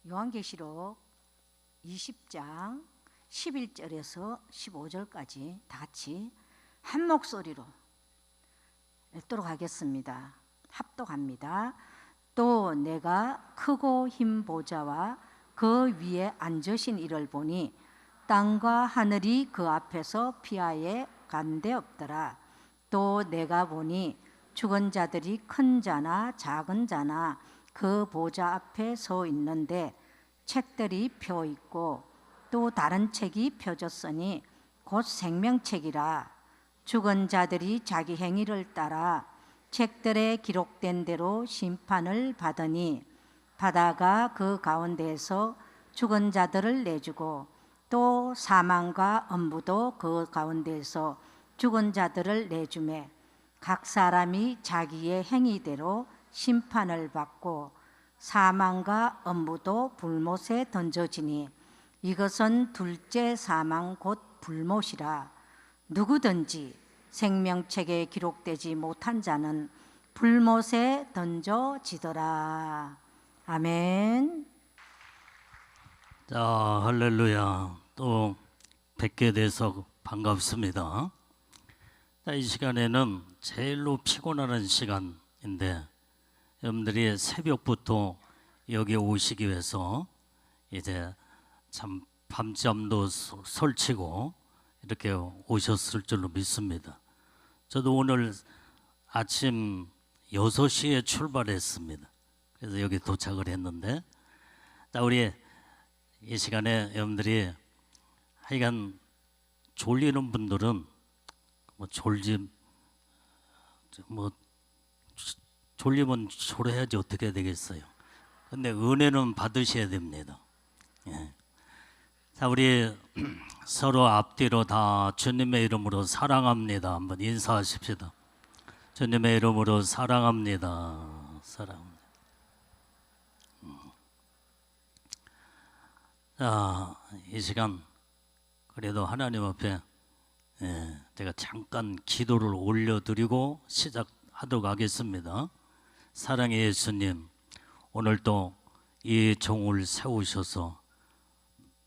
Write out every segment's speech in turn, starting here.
요한계시록 20장 11절에서 15절까지 다 같이 한 목소리로 읽도록 하겠습니다. 합독합니다. 또 내가 크고 흰 보좌와 그 위에 앉으신 이를 보니 땅과 하늘이 그 앞에서 피하에 간데 없더라. 또 내가 보니 죽은 자들이 큰 자나 작은 자나 그 보좌 앞에 서 있는데 책들이 펴 있고 또 다른 책이 펴졌으니 곧 생명책이라. 죽은 자들이 자기 행위를 따라 책들에 기록된 대로 심판을 받으니 바다가 그 가운데에서 죽은 자들을 내주고 또 사망과 엄부도 그 가운데에서 죽은 자들을 내주매 각 사람이 자기의 행위대로 심판을 받고 사망과 엄부도 불못에 던져지니 이것은 둘째 사망 곧 불못이라. 누구든지 생명책에 기록되지 못한 자는 불못에 던져지더라. 아멘. 자, 할렐루야. 또 뵙게 돼서 반갑습니다. 자, 이 시간에는 제일로 피곤하는 시간인데 여러분들이 새벽부터 여기 오시기 위해서 이제 참 밤잠도 설치고 이렇게 오셨을 줄로 믿습니다. 저도 오늘 아침 6시에 출발했습니다. 그래서 여기 도착을 했는데, 자, 우리 이 시간에 여러분들이 하여간 졸리는 분들은 졸리면 졸아야지 어떻게 해야 되겠어요. 근데 은혜는 받으셔야 됩니다. 예. 자, 우리 서로 앞뒤로 다 주님의 이름으로 사랑합니다. 한번 인사하십시다. 주님의 이름으로 사랑합니다. 사랑합니다. 자, 이 시간 그래도 하나님 앞에 제가 잠깐 기도를 올려드리고 시작하도록 하겠습니다. 사랑의 예수님, 오늘도 이 종을 세우셔서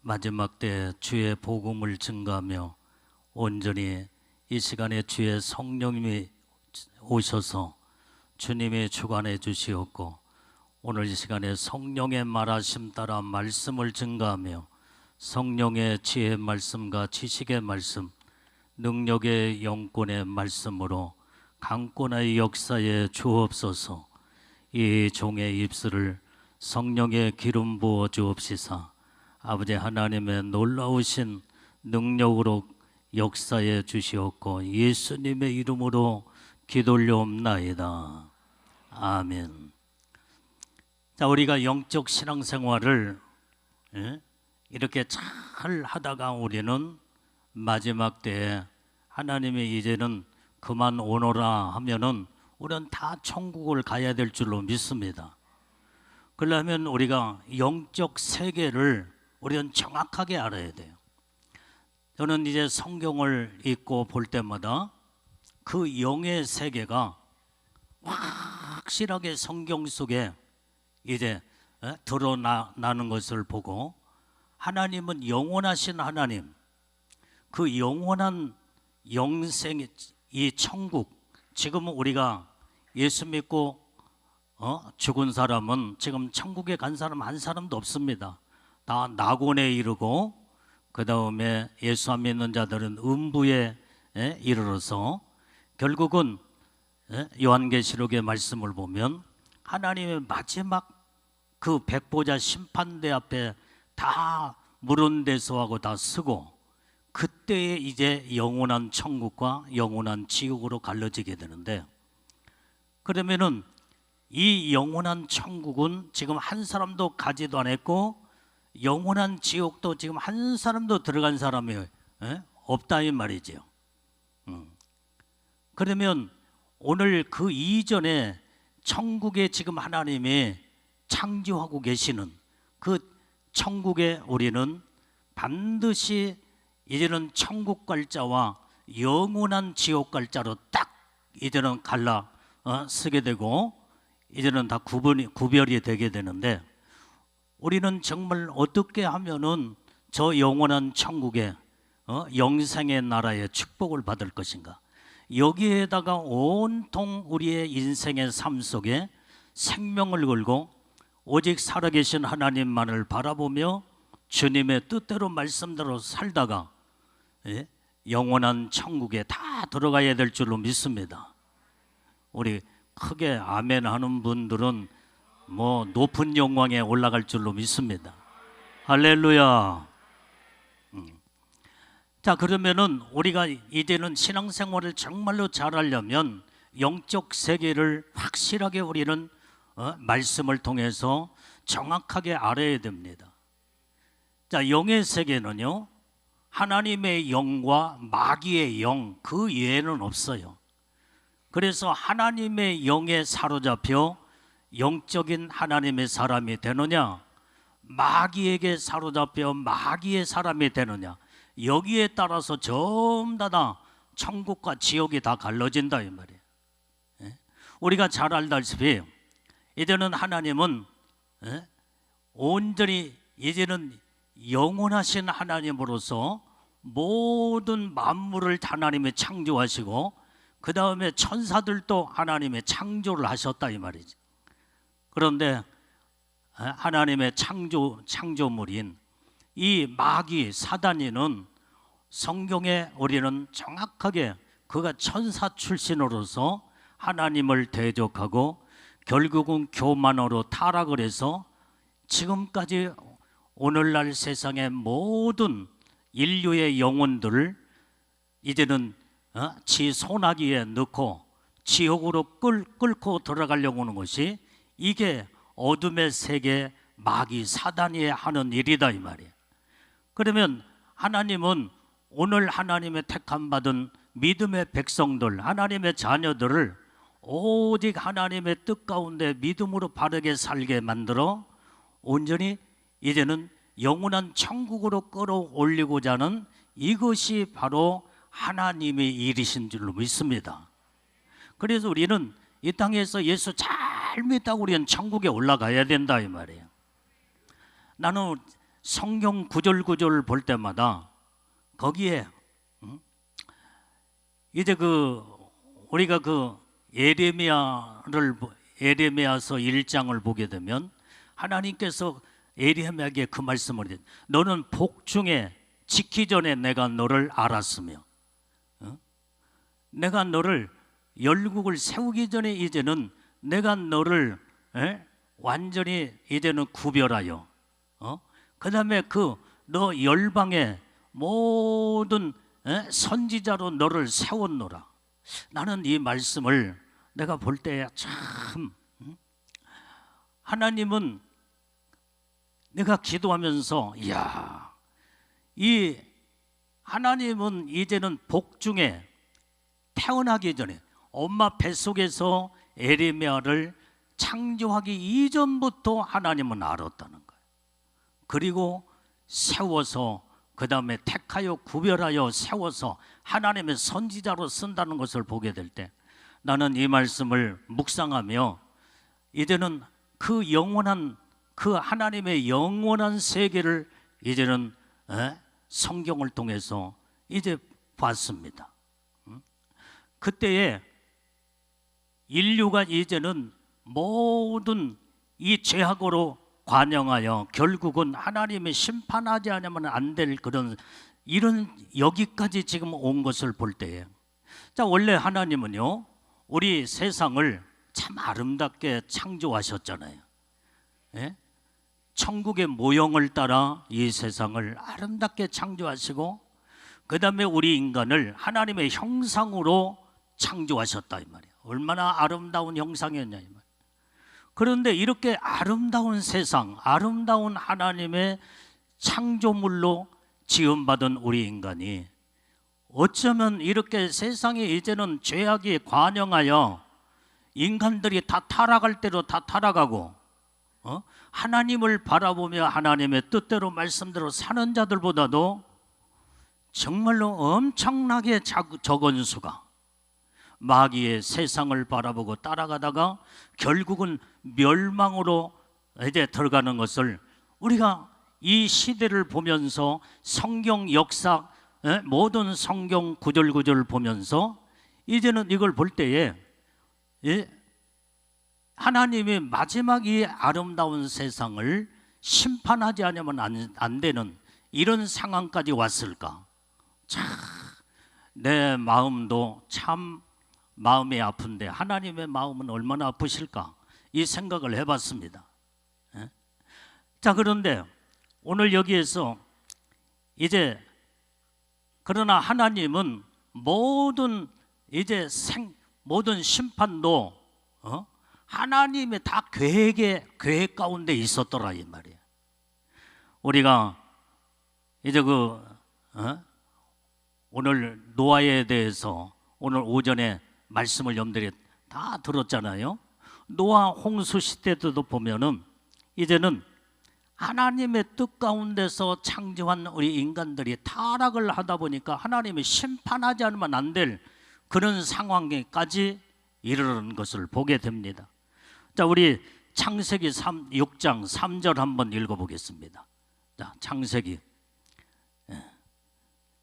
마지막 때 주의 복음을 증거하며 온전히 이 시간에 주의 성령님이 오셔서 주님이 주관해 주시었고 오늘 이 시간에 성령의 말하심 따라 말씀을 증거하며 성령의 지혜의 말씀과 지식의 말씀, 능력의 영권의 말씀으로 강권의 역사에 주옵소서. 이 종의 입술을 성령의 기름 부어 주옵시사 아버지 하나님의 놀라우신 능력으로 역사에 주시옵고 예수님의 이름으로 기도 올려옵나이다. 아멘. 자, 우리가 영적 신앙생활을 이렇게 잘 하다가 우리는 마지막 때에 하나님이 이제는 그만 오너라 하면은 우리는 다 천국을 가야 될 줄로 믿습니다. 그러려면 우리가 영적 세계를 우리는 정확하게 알아야 돼요. 저는 이제 성경을 읽고 볼 때마다 그 영의 세계가 확실하게 성경 속에 이제 드러나는 것을 보고 하나님은 영원하신 하나님, 그 영원한 영생, 이 천국, 지금 우리가 예수 믿고 죽은 사람은 지금 천국에 간 사람 한 사람도 없습니다. 다 낙원에 이르고 그 다음에 예수 안 믿는 자들은 음부에 이르러서 결국은 요한계시록의 말씀을 보면 하나님의 마지막 그 백보자 심판대 앞에 다 물은 대소하고 다 쓰고 그때에 이제 영원한 천국과 영원한 지옥으로 갈라지게 되는데, 그러면은 이 영원한 천국은 지금 한 사람도 가지도 않았고 영원한 지옥도 지금 한 사람도 들어간 사람이 없다 이 말이죠. 그러면 오늘 그 이전에 천국에 지금 하나님이 창조하고 계시는 그 천국에 우리는 반드시 이제는 천국 갈자와 영원한 지옥 갈자로 딱 이제는 갈라 쓰게 되고 이제는 다 구별이 되게 되는데, 우리는 정말 어떻게 하면은 저 영원한 천국에 영생의 나라의 축복을 받을 것인가? 여기에다가 온통 우리의 인생의 삶 속에 생명을 걸고 오직 살아계신 하나님만을 바라보며 주님의 뜻대로 말씀대로 살다가 영원한 천국에 다 들어가야 될 줄로 믿습니다. 우리 크게 아멘 하는 분들은 뭐 높은 영광에 올라갈 줄로 믿습니다. 할렐루야. 자, 그러면은 우리가 이제는 신앙생활을 정말로 잘하려면 영적 세계를 확실하게 우리는 말씀을 통해서 정확하게 알아야 됩니다. 자, 영의 세계는요, 하나님의 영과 마귀의 영, 그 외에는 없어요. 그래서 하나님의 영에 사로잡혀 영적인 하나님의 사람이 되느냐, 마귀에게 사로잡혀 마귀의 사람이 되느냐, 여기에 따라서 전부 다 천국과 지옥이 다 갈라진다 이 말이에요. 우리가 잘 알다시피 이제는 하나님은 온전히 이제는 영원하신 하나님으로서 모든 만물을 하나님이 창조하시고 그 다음에 천사들도 하나님의 창조를 하셨다 이 말이지. 그런데 하나님의 창조물인 이 마귀 사단이는 성경에 우리는 정확하게 그가 천사 출신으로서 하나님을 대적하고 결국은 교만으로 타락을 해서 지금까지 오늘날 세상의 모든 인류의 영혼들을 이제는 지 소나기에 넣고 지옥으로 끌고 들어가려고 하는 것이 이게 어둠의 세계 마귀 사단이 하는 일이다 이 말이에요. 그러면 하나님은 오늘 하나님의 택함 받은 믿음의 백성들, 하나님의 자녀들을 오직 하나님의 뜻 가운데 믿음으로 바르게 살게 만들어 온전히 이제는 영원한 천국으로 끌어올리고자 하는 이것이 바로 하나님의 일이신 줄로 믿습니다. 그래서 우리는 이 땅에서 예수 잘 믿다고 우리는 천국에 올라가야 된다 이 말이에요. 나는 성경 구절 볼 때마다 거기에 이제 우리가 예레미야서 1장을 보게 되면 하나님께서 예레미야에게 그 말씀을 해요. 너는 복중에 지기 전에 내가 너를 알았으며 내가 너를 열국을 세우기 전에 이제는 내가 너를 완전히 이제는 구별하여 그 다음에 너 열방의 모든 선지자로 너를 세웠노라. 나는 이 말씀을 내가 볼 때 참 하나님은 내가 기도하면서 이야, 이 하나님은 이제는 복중에 태어나기 전에 엄마 뱃속에서 예레미야를 창조하기 이전부터 하나님은 알았다는 거예요. 그리고 세워서 그 다음에 택하여 구별하여 세워서 하나님의 선지자로 쓴다는 것을 보게 될 때 나는 이 말씀을 묵상하며 이제는 그 영원한 그 하나님의 영원한 세계를 이제는 성경을 통해서 이제 봤습니다. 그때에 인류가 이제는 모든 이 죄악으로 관영하여 결국은 하나님의 심판하지 않으면 안 될 그런 이런 여기까지 지금 온 것을 볼 때에 자, 원래 하나님은요 우리 세상을 참 아름답게 창조하셨잖아요. 천국의 모형을 따라 이 세상을 아름답게 창조하시고 그 다음에 우리 인간을 하나님의 형상으로 창조하셨다 이 말이에요. 얼마나 아름다운 형상이었냐 이 말이에요. 그런데 이렇게 아름다운 세상, 아름다운 하나님의 창조물로 지음받은 우리 인간이 어쩌면 이렇게 세상에 이제는 죄악이 관영하여 인간들이 다 타락할 대로 다 타락하고 하나님을 바라보며 하나님의 뜻대로 말씀대로 사는 자들보다도 정말로 엄청나게 적은 수가 마귀의 세상을 바라보고 따라가다가 결국은 멸망으로 이제 들어가는 것을 우리가 이 시대를 보면서 성경 역사, 모든 성경 구절구절을 보면서 이제는 이걸 볼 때에 하나님이 마지막 이 아름다운 세상을 심판하지 않으면 안 되는 이런 상황까지 왔을까? 참, 내 마음도 참 마음이 아픈데 하나님의 마음은 얼마나 아프실까? 이 생각을 해봤습니다. 자, 그런데 오늘 여기에서 이제 그러나 하나님은 모든 모든 심판도 하나님의 다 계획 가운데 있었더라 이 말이에요. 우리가 이제 오늘 노아에 대해서 오늘 오전에 말씀을 여러분들이 다 들었잖아요. 노아 홍수 시대 때도 보면은 이제는 하나님의 뜻 가운데서 창조한 우리 인간들이 타락을 하다 보니까 하나님이 심판하지 않으면 안 될 그런 상황에까지 이르는 것을 보게 됩니다. 자, 우리 창세기 6장 3절 한번 읽어보겠습니다. 자, 창세기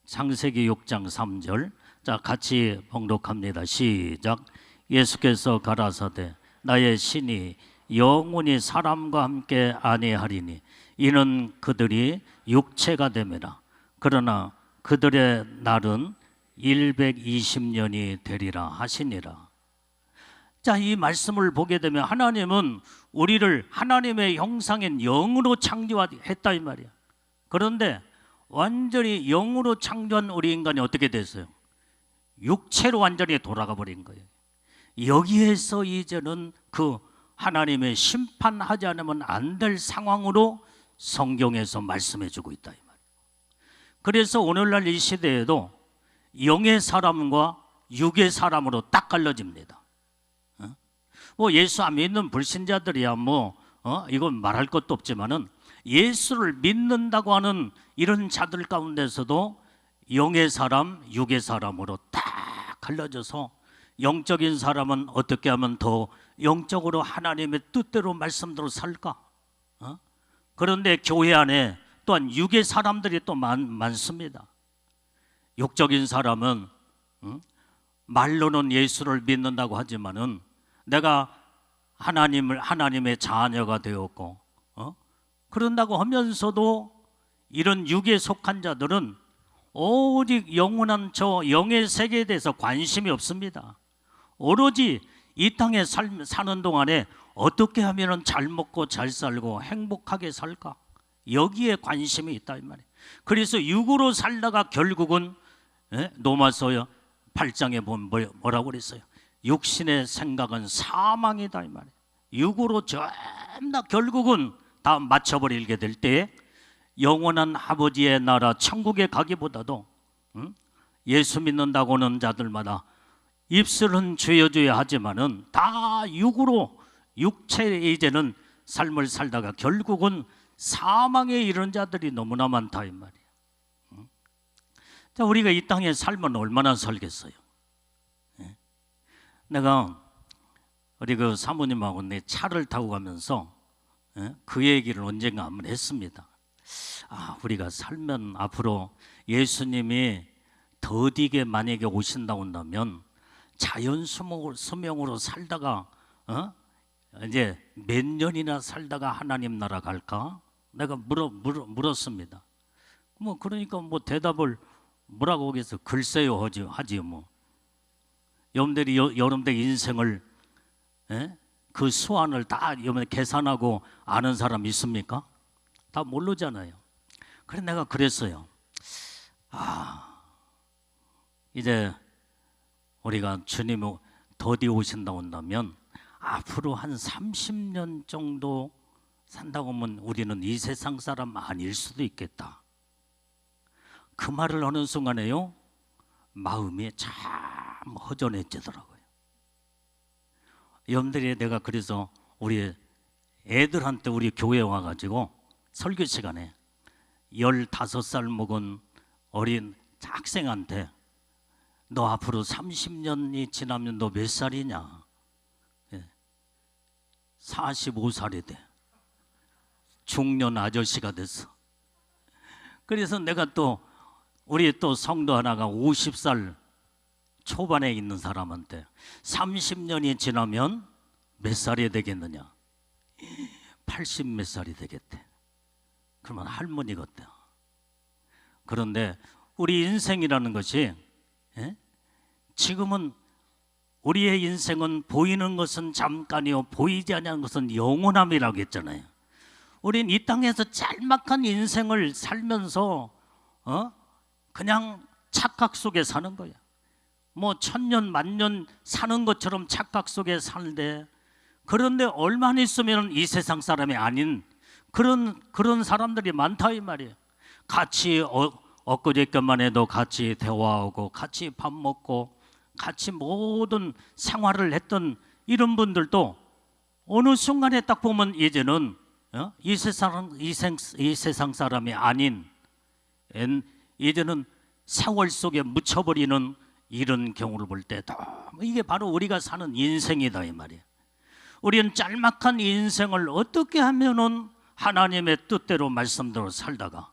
6장 3절. 자, 같이 봉독합니다. 시작. 예수께서 가라사대 나의 신이 영원히 사람과 함께 아니하리니 이는 그들이 육체가 됨이라. 그러나 그들의 날은 120년이 되리라 하시니라. 자, 이 말씀을 보게 되면 하나님은 우리를 하나님의 형상인 영으로 창조했다 이 말이야. 그런데 완전히 영으로 창조한 우리 인간이 어떻게 됐어요? 육체로 완전히 돌아가 버린 거예요. 여기에서 이제는 그 하나님의 심판하지 않으면 안 될 상황으로 성경에서 말씀해 주고 있다 이 말이에요. 그래서 오늘날 이 시대에도 영의 사람과 육의 사람으로 딱 갈라집니다. 뭐 예수 안 믿는 불신자들이야 이건 말할 것도 없지만은 예수를 믿는다고 하는 이런 자들 가운데서도 영의 사람, 육의 사람으로 딱 갈라져서 영적인 사람은 어떻게 하면 더 영적으로 하나님의 뜻대로 말씀대로 살까? 그런데 교회 안에 또한 육의 사람들이 또 많습니다. 육적인 사람은 말로는 예수를 믿는다고 하지만은 내가 하나님의 자녀가 되었고 그런다고 하면서도 이런 육에 속한 자들은 오직 영원한 저 영의 세계에 대해서 관심이 없습니다. 오로지 이 땅에 사는 동안에 어떻게 하면 잘 먹고 잘 살고 행복하게 살까? 여기에 관심이 있다 이 말이에요. 그래서 육으로 살다가 결국은 로마서 8장에 보면 뭐라고 그랬어요? 육신의 생각은 사망이다 이 말이에요. 육으로 전부 결국은 다 맞춰버리게 될 때 영원한 아버지의 나라 천국에 가기보다도 예수 믿는다고 하는 자들마다 입술은 주여 주여 하지만은 다 육으로 육체에 이제는 삶을 살다가 결국은 사망에 이른 자들이 너무나 많다 이 말이에요. 자, 우리가 이 땅에 살면 얼마나 살겠어요? 내가 우리 그 사모님하고 내 차를 타고 가면서 그 얘기를 언젠가 한번 했습니다. 우리가 살면 앞으로 예수님이 더디게 만약에 오신다고 한다면 자연 수명으로 살다가 이제 몇 년이나 살다가 하나님 나라 갈까? 내가 물었습니다. 그러니까 대답을 뭐라고 하겠어? 글쎄요 하지 뭐. 여러분들의 인생을 그 수완을 다 계산하고 아는 사람 있습니까? 다 모르잖아요. 그래서 내가 그랬어요. 이제 우리가 주님이 더디 오신다고 한다면 앞으로 한 30년 정도 산다고 하면 우리는 이 세상 사람 아닐 수도 있겠다. 그 말을 하는 순간에요 마음이 참 허전해지더라고요. 여러분들이 내가 그래서 우리 애들한테 우리 교회에 와가지고 설교 시간에 15살 먹은 어린 학생한테 너 앞으로 30년이 지나면 너 몇 살이냐? 45살이 돼. 중년 아저씨가 됐어. 그래서 내가 또 우리 또 성도 하나가 50살 초반에 있는 사람한테 30년이 지나면 몇 살이 되겠느냐? 80 몇 살이 되겠대. 그러면 할머니 같대. 그런데 우리 인생이라는 것이 지금은 우리의 인생은 보이는 것은 잠깐이요 보이지 않는 것은 영원함이라고 했잖아요. 우린 이 땅에서 짤막한 인생을 살면서 그냥 착각 속에 사는 거야. 뭐 천년 만년 사는 것처럼 착각 속에 사는데, 그런데 얼마나 있으면 이 세상 사람이 아닌 그런 사람들이 많다 이 말이에요. 같이 엊그저께만 해도 같이 대화하고 같이 밥 먹고 같이 모든 생활을 했던 이런 분들도 어느 순간에 딱 보면 이제는 이 세상 사람이 아닌 이제는 세월 속에 묻혀버리는 이런 경우를 볼 때 이게 바로 우리가 사는 인생이다 이 말이에요. 우리는 짤막한 인생을 어떻게 하면은 하나님의 뜻대로 말씀대로 살다가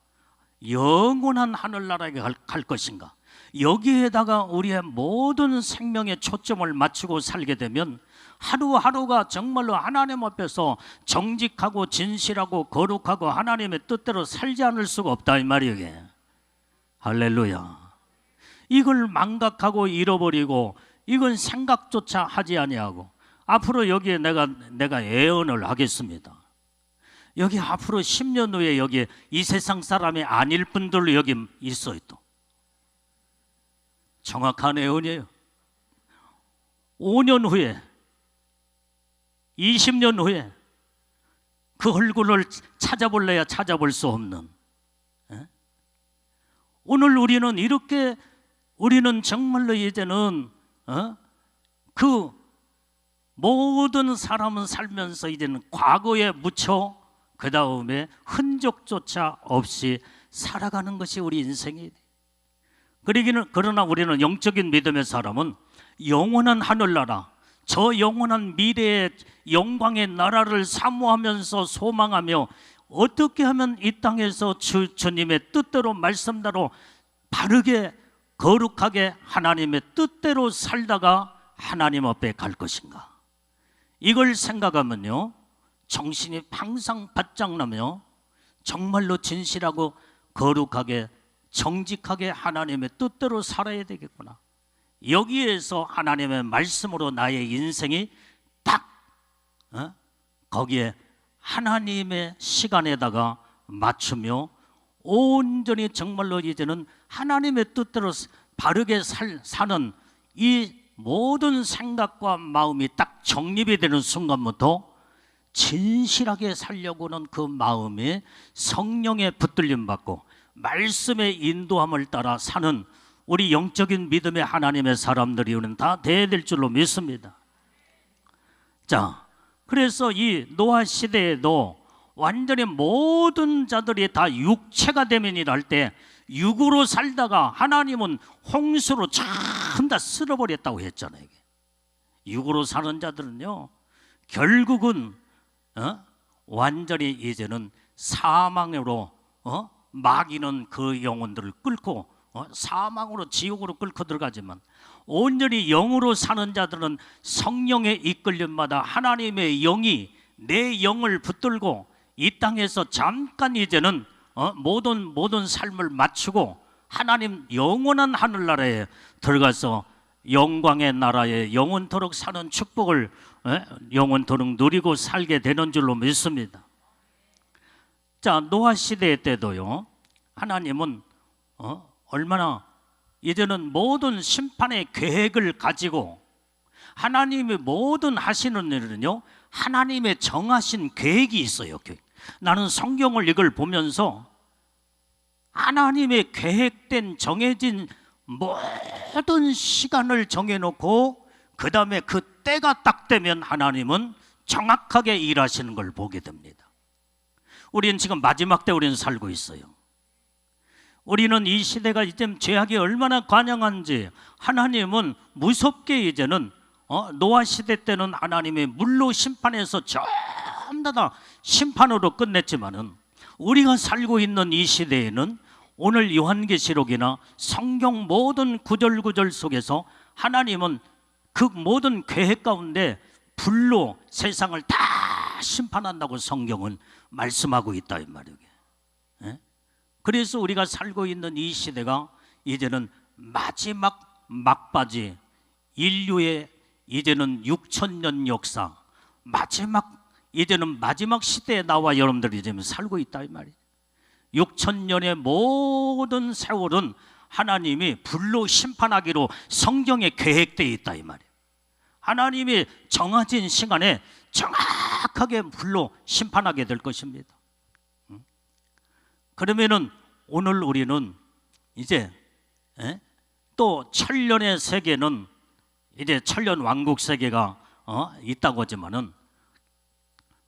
영원한 하늘나라에 갈 것인가, 여기에다가 우리의 모든 생명의 초점을 맞추고 살게 되면 하루하루가 정말로 하나님 앞에서 정직하고 진실하고 거룩하고 하나님의 뜻대로 살지 않을 수가 없다 이 말이에요. 할렐루야. 이걸 망각하고 잃어버리고 이건 생각조차 하지 아니하고, 앞으로 여기에 내가 예언을 하겠습니다. 여기 앞으로 10년 후에 여기 이 세상 사람이 아닐 분들 여기 있어요. 또 정확한 예언이에요. 5년 후에 20년 후에 그 얼굴을 찾아볼래야 찾아볼 수 없는, 오늘 우리는 정말로 이제는 그 모든 사람은 살면서 이제는 과거에 묻혀 그 다음에 흔적조차 없이 살아가는 것이 우리 인생이에요. 그러나 우리는 영적인 믿음의 사람은 영원한 하늘나라, 저 영원한 미래의 영광의 나라를 사모하면서 소망하며 어떻게 하면 이 땅에서 주님의 뜻대로 말씀대로 바르게 거룩하게 하나님의 뜻대로 살다가 하나님 앞에 갈 것인가, 이걸 생각하면요 정신이 항상 바짝 나며 정말로 진실하고 거룩하게 정직하게 하나님의 뜻대로 살아야 되겠구나. 여기에서 하나님의 말씀으로 나의 인생이 딱 거기에 하나님의 시간에다가 맞추며 온전히 정말로 이제는 하나님의 뜻대로 바르게 사는 이 모든 생각과 마음이 딱 정립이 되는 순간부터 진실하게 살려고는 그 마음이 성령의 붙들림 받고 말씀의 인도함을 따라 사는 우리 영적인 믿음의 하나님의 사람들이 우리는 다 돼야 될 줄로 믿습니다. 자, 그래서 이 노아 시대에도 완전히 모든 자들이 다 육체가 되면이라 할 때 육으로 살다가 하나님은 홍수로 전부 다 쓸어버렸다고 했잖아요. 육으로 사는 자들은요 결국은 완전히 이제는 사망으로 마귀는 그 영혼들을 끌고 사망으로 지옥으로 끌고 들어가지만, 온전히 영으로 사는 자들은 성령의 이끌림마다 하나님의 영이 내 영을 붙들고 이 땅에서 잠깐 이제는 모든 삶을 마치고 하나님 영원한 하늘나라에 들어가서 영광의 나라에 영원토록 사는 축복을 영원토록 누리고 살게 되는 줄로 믿습니다. 자, 노아 시대 때도요 하나님은 얼마나 이제는 모든 심판의 계획을 가지고, 하나님이 모든 하시는 일은요 하나님의 정하신 계획이 있어요. 나는 성경을 이걸 보면서 하나님의 계획된 정해진 모든 시간을 정해놓고 그 다음에 그 때가 딱 되면 하나님은 정확하게 일하시는 걸 보게 됩니다. 우리는 지금 마지막 때 우리는 살고 있어요. 우리는 이 시대가 이제 죄악이 얼마나 관영한지, 하나님은 무섭게 이제는 노아 시대 때는 하나님의 물로 심판해서 전부 다 심판으로 끝냈지만은 우리가 살고 있는 이 시대에는 오늘 요한계시록이나 성경 모든 구절구절 속에서 하나님은 그 모든 계획 가운데 불로 세상을 다 심판한다고 성경은 말씀하고 있다 이 말이에요. 예? 그래서 우리가 살고 있는 이 시대가 이제는 마지막 막바지, 인류의 이제는 6,000년 역사, 이제는 마지막 시대에 나와 여러분들이 지금 살고 있다 이 말이에요. 6,000년의 모든 세월은 하나님이 불로 심판하기로 성경에 계획되어 있다 이 말이에요. 하나님이 정해진 시간에 정확하게 불로 심판하게 될 것입니다. 그러면은 오늘 우리는 이제 또 천년의 세계는 이제 천년 왕국 세계가 있다고 하지만은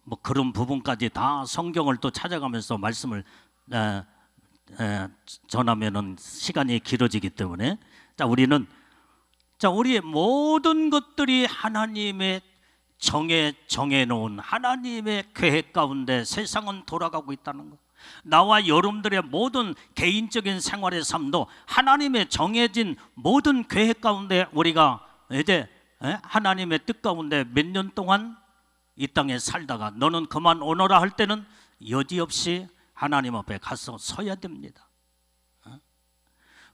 뭐 그런 부분까지 다 성경을 또 찾아가면서 말씀을 전하면은 시간이 길어지기 때문에 우리의 모든 것들이 하나님의 정해놓은 하나님의 계획 가운데 세상은 돌아가고 있다는 것. 나와 여러분들의 모든 개인적인 생활의 삶도 하나님의 정해진 모든 계획 가운데 우리가 이제 하나님의 뜻 가운데 몇 년 동안 이 땅에 살다가 너는 그만 오너라 할 때는 여지없이 하나님 앞에 가서 서야 됩니다.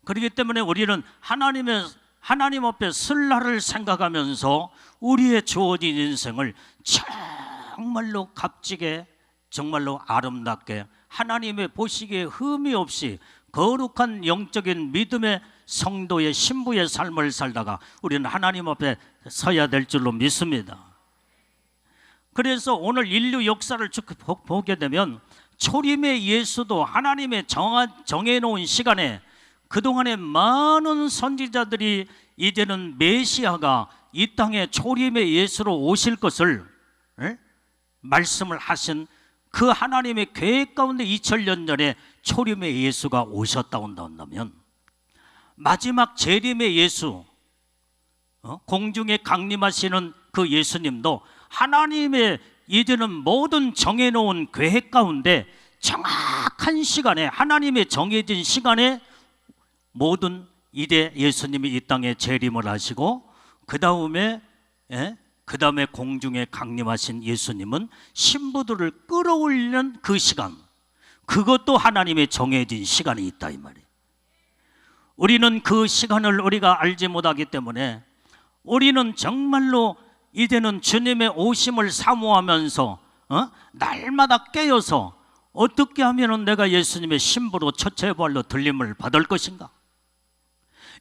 그렇기 때문에 우리는 하나님 앞에 설 날을 생각하면서 우리의 주어진 인생을 정말로 값지게, 정말로 아름답게 하나님의 보시기에 흠이 없이 거룩한 영적인 믿음의 성도의 신부의 삶을 살다가 우리는 하나님 앞에 서야 될 줄로 믿습니다. 그래서 오늘 인류 역사를 쭉 보게 되면 초림의 예수도 하나님의 정해놓은 시간에 그동안에 많은 선지자들이 이제는 메시아가 이 땅에 초림의 예수로 오실 것을 말씀을 하신 그 하나님의 계획 가운데 2000년 전에 초림의 예수가 오셨다고 한다면 마지막 재림의 예수, 공중에 강림하시는 그 예수님도 하나님의 이제는 모든 정해놓은 계획 가운데 정확한 시간에 하나님의 정해진 시간에 모든 이제 예수님이 이 땅에 재림을 하시고 그 다음에 공중에 강림하신 예수님은 신부들을 끌어올리는 그 시간, 그것도 하나님의 정해진 시간이 있다 이 말이에요. 우리는 그 시간을 우리가 알지 못하기 때문에 우리는 정말로 이제는 주님의 오심을 사모하면서 날마다 깨어서 어떻게 하면 내가 예수님의 신부로 첫째 부활로 들림을 받을 것인가,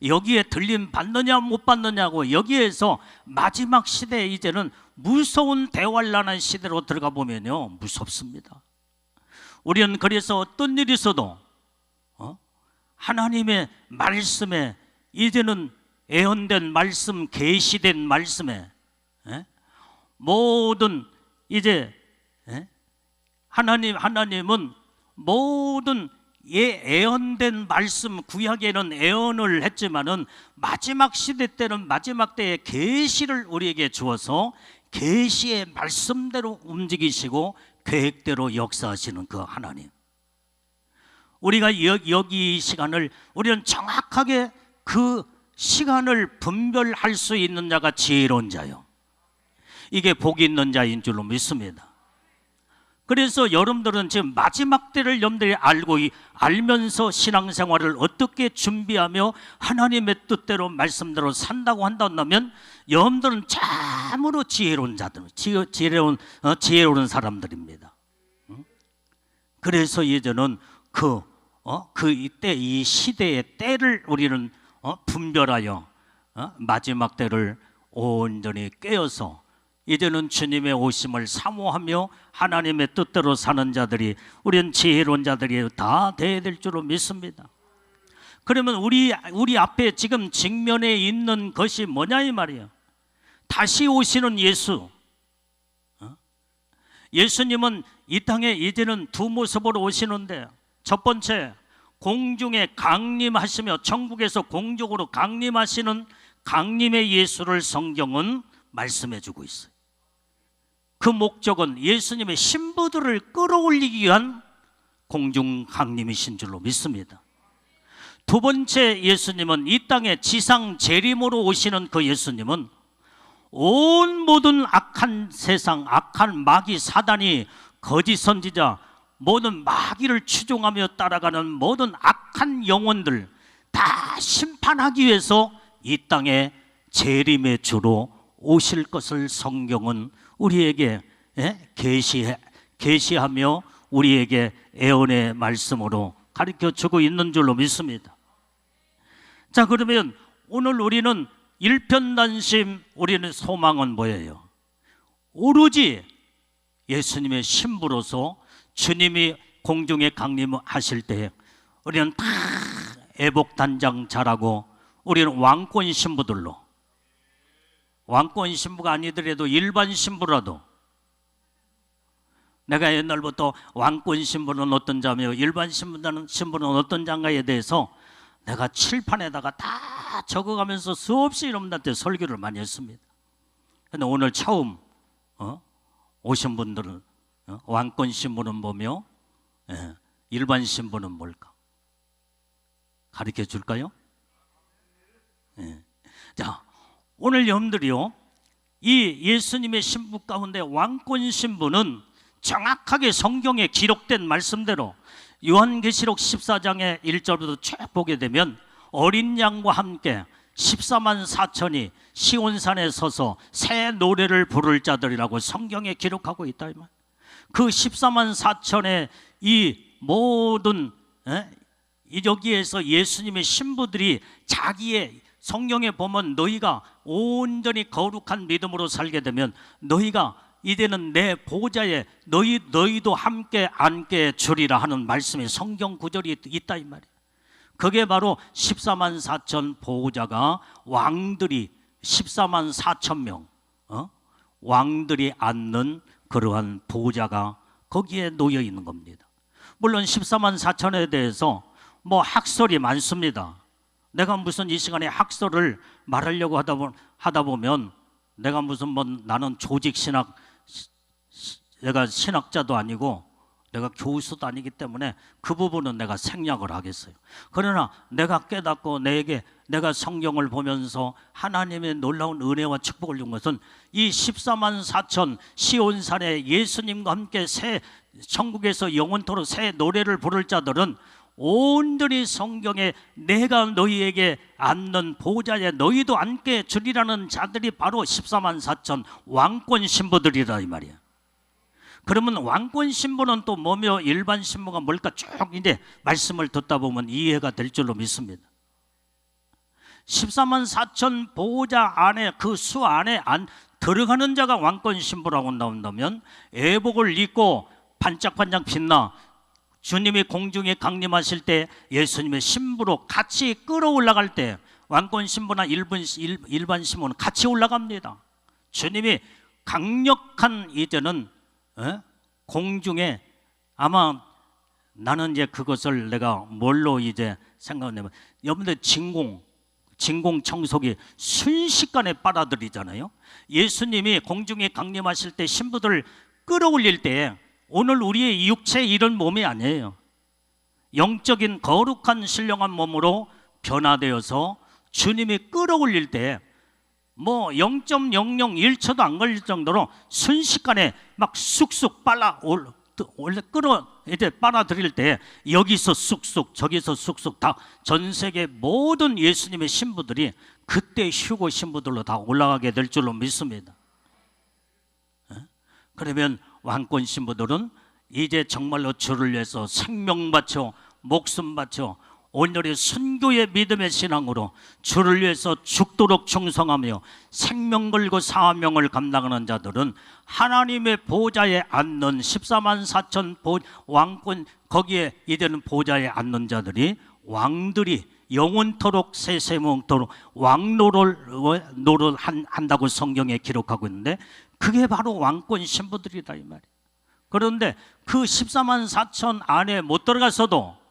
여기에 들림 받느냐 못 받느냐고, 여기에서 마지막 시대에 이제는 무서운 대환란한 시대로 들어가 보면요 무섭습니다. 우리는 그래서 어떤 일이 있어도 하나님의 말씀에 이제는 예언된 말씀, 계시된 말씀에 모든 이제 하나님은 모든 예언된 말씀, 구약에는 예언을 했지만은 마지막 시대 때는 마지막 때의 계시를 우리에게 주어서 계시의 말씀대로 움직이시고 계획대로 역사하시는 그 하나님, 우리가 여기 이 시간을 우리는 정확하게 그 시간을 분별할 수 있는 자가 지혜로운 자요, 이게 복이 있는 자인 줄로 믿습니다. 그래서 여러분들은 지금 마지막 때를 여러분들이 알면서 신앙생활을 어떻게 준비하며 하나님의 뜻대로 말씀대로 산다고 한다면 여러분들은 참으로 지혜로운 자들, 지혜로운 사람들입니다. 그래서 이제는 이때 이 시대의 때를 우리는 분별하여 마지막 때를 온전히 깨어서 이제는 주님의 오심을 사모하며 하나님의 뜻대로 사는 자들이, 우리는 지혜로운 자들이 다 돼야 될 줄로 믿습니다. 그러면 우리 앞에 지금 직면에 있는 것이 뭐냐 이 말이에요. 다시 오시는 예수. 예수님은 이 땅에 이제는 두 모습으로 오시는데, 첫 번째 공중에 강림하시며 천국에서 공중으로 강림하시는 강림의 예수를 성경은 말씀해 주고 있어요. 그 목적은 예수님의 신부들을 끌어올리기 위한 공중 강림이신 줄로 믿습니다. 두 번째, 예수님은 이 땅에 지상 재림으로 오시는 그 예수님은 온 모든 악한 세상, 악한 마귀 사단이 거짓 선지자, 모든 마귀를 추종하며 따라가는 모든 악한 영혼들 다 심판하기 위해서 이 땅에 재림의 주로 오실 것을 성경은 우리에게 계시하며 우리에게 예언의 말씀으로 가르쳐주고 있는 줄로 믿습니다. 자, 그러면 오늘 우리는 일편단심, 우리는 소망은 뭐예요? 오로지 예수님의 신부로서 주님이 공중에 강림하실 때 우리는 다 애복단장 잘하고 우리는 왕권 신부들로, 왕권 신부가 아니더라도 일반 신부라도, 내가 옛날부터 왕권 신부는 어떤 자며 일반 신부는 어떤 자인가에 대해서 내가 칠판에다가 다 적어가면서 수없이 여러분들한테 설교를 많이 했습니다. 그런데 오늘 처음 오신 분들은 왕권 신부는 뭐며 일반 신부는 뭘까? 가르쳐 줄까요? 자, 오늘 여러분들이요, 이 예수님의 신부 가운데 왕권 신부는 정확하게 성경에 기록된 말씀대로 요한계시록 14장의 1절부터 쭉 보게 되면 어린 양과 함께 14만 4천이 시온산에 서서 새 노래를 부를 자들이라고 성경에 기록하고 있다. 그 14만 4천의 이 모든 여기에서 예수님의 신부들이 자기의, 성경에 보면 너희가 온전히 거룩한 믿음으로 살게 되면 너희가 이제는 내 보좌에 너희도 함께 앉게 주리라 하는 말씀이 성경 구절이 있다 이 말이에요. 그게 바로 14만 4천 보호자가 왕들이 14만 4천 명 왕들이 앉는 그러한 보호자가 거기에 놓여 있는 겁니다. 물론 14만 4천에 대해서 뭐 학설이 많습니다. 내가 무슨 이 시간에 학설을 말하려고 하다 보면 내가 무슨 뭐 나는 조직 신학, 내가 신학자도 아니고 내가 교수도 아니기 때문에 그 부분은 내가 생략을 하겠어요. 그러나 내가 깨닫고 내가 성경을 보면서 하나님의 놀라운 은혜와 축복을 준 것은 이 14만 4천 시온산에 예수님과 함께 새 천국에서 영원토록 새 노래를 부를 자들은 온전히 성경에 내가 너희에게 앉는 보좌에 너희도 앉게 주리라는 자들이 바로 14만 4천 왕권 신부들이라 이 말이야. 그러면 왕권 신부는 또 뭐며 일반 신부가 뭘까 쭉 이제 말씀을 듣다 보면 이해가 될 줄로 믿습니다. 14만 4천 보호자 안에, 그 수 안에 들어가는 자가 왕권 신부라고 나온다면 애복을 입고 반짝반짝 빛나 주님이 공중에 강림하실 때 예수님의 신부로 같이 끌어올라갈 때 왕권 신부나 일반 신부는 같이 올라갑니다. 주님이 강력한 이제는 공중에, 아마 나는 이제 그것을 내가 뭘로 이제 생각하냐면 여러분들 진공 청소기 순식간에 빨아들이잖아요. 예수님이 공중에 강림하실 때 신부들을 끌어올릴 때 오늘 우리의 육체 이런 몸이 아니에요. 영적인 거룩한 신령한 몸으로 변화되어서 주님이 끌어올릴 때 뭐 0.001초도 안 걸릴 정도로 순식간에 막 쑥쑥 이제 빨아들일 때 여기서 쑥쑥 저기서 쑥쑥 다 전 세계 모든 예수님의 신부들이 그때 휴고 신부들로 다 올라가게 될 줄로 믿습니다. 그러면 왕권 신부들은 이제 정말로 주를 위해서 생명 바쳐 목숨 바쳐 오늘의 순교의 믿음의 신앙으로 주를 위해서 죽도록 충성하며 생명 걸고 사명을 감당하는 자들은 하나님의 보좌에 앉는 14만 4천 왕권, 거기에 이제는 보좌에 앉는 자들이 왕들이 영원토록 세세명토록 왕노를 한다고 성경에 기록하고 있는데 그게 바로 왕권 신부들이다 이 말이에요. 그런데 그 14만 4천 안에 못 들어가서도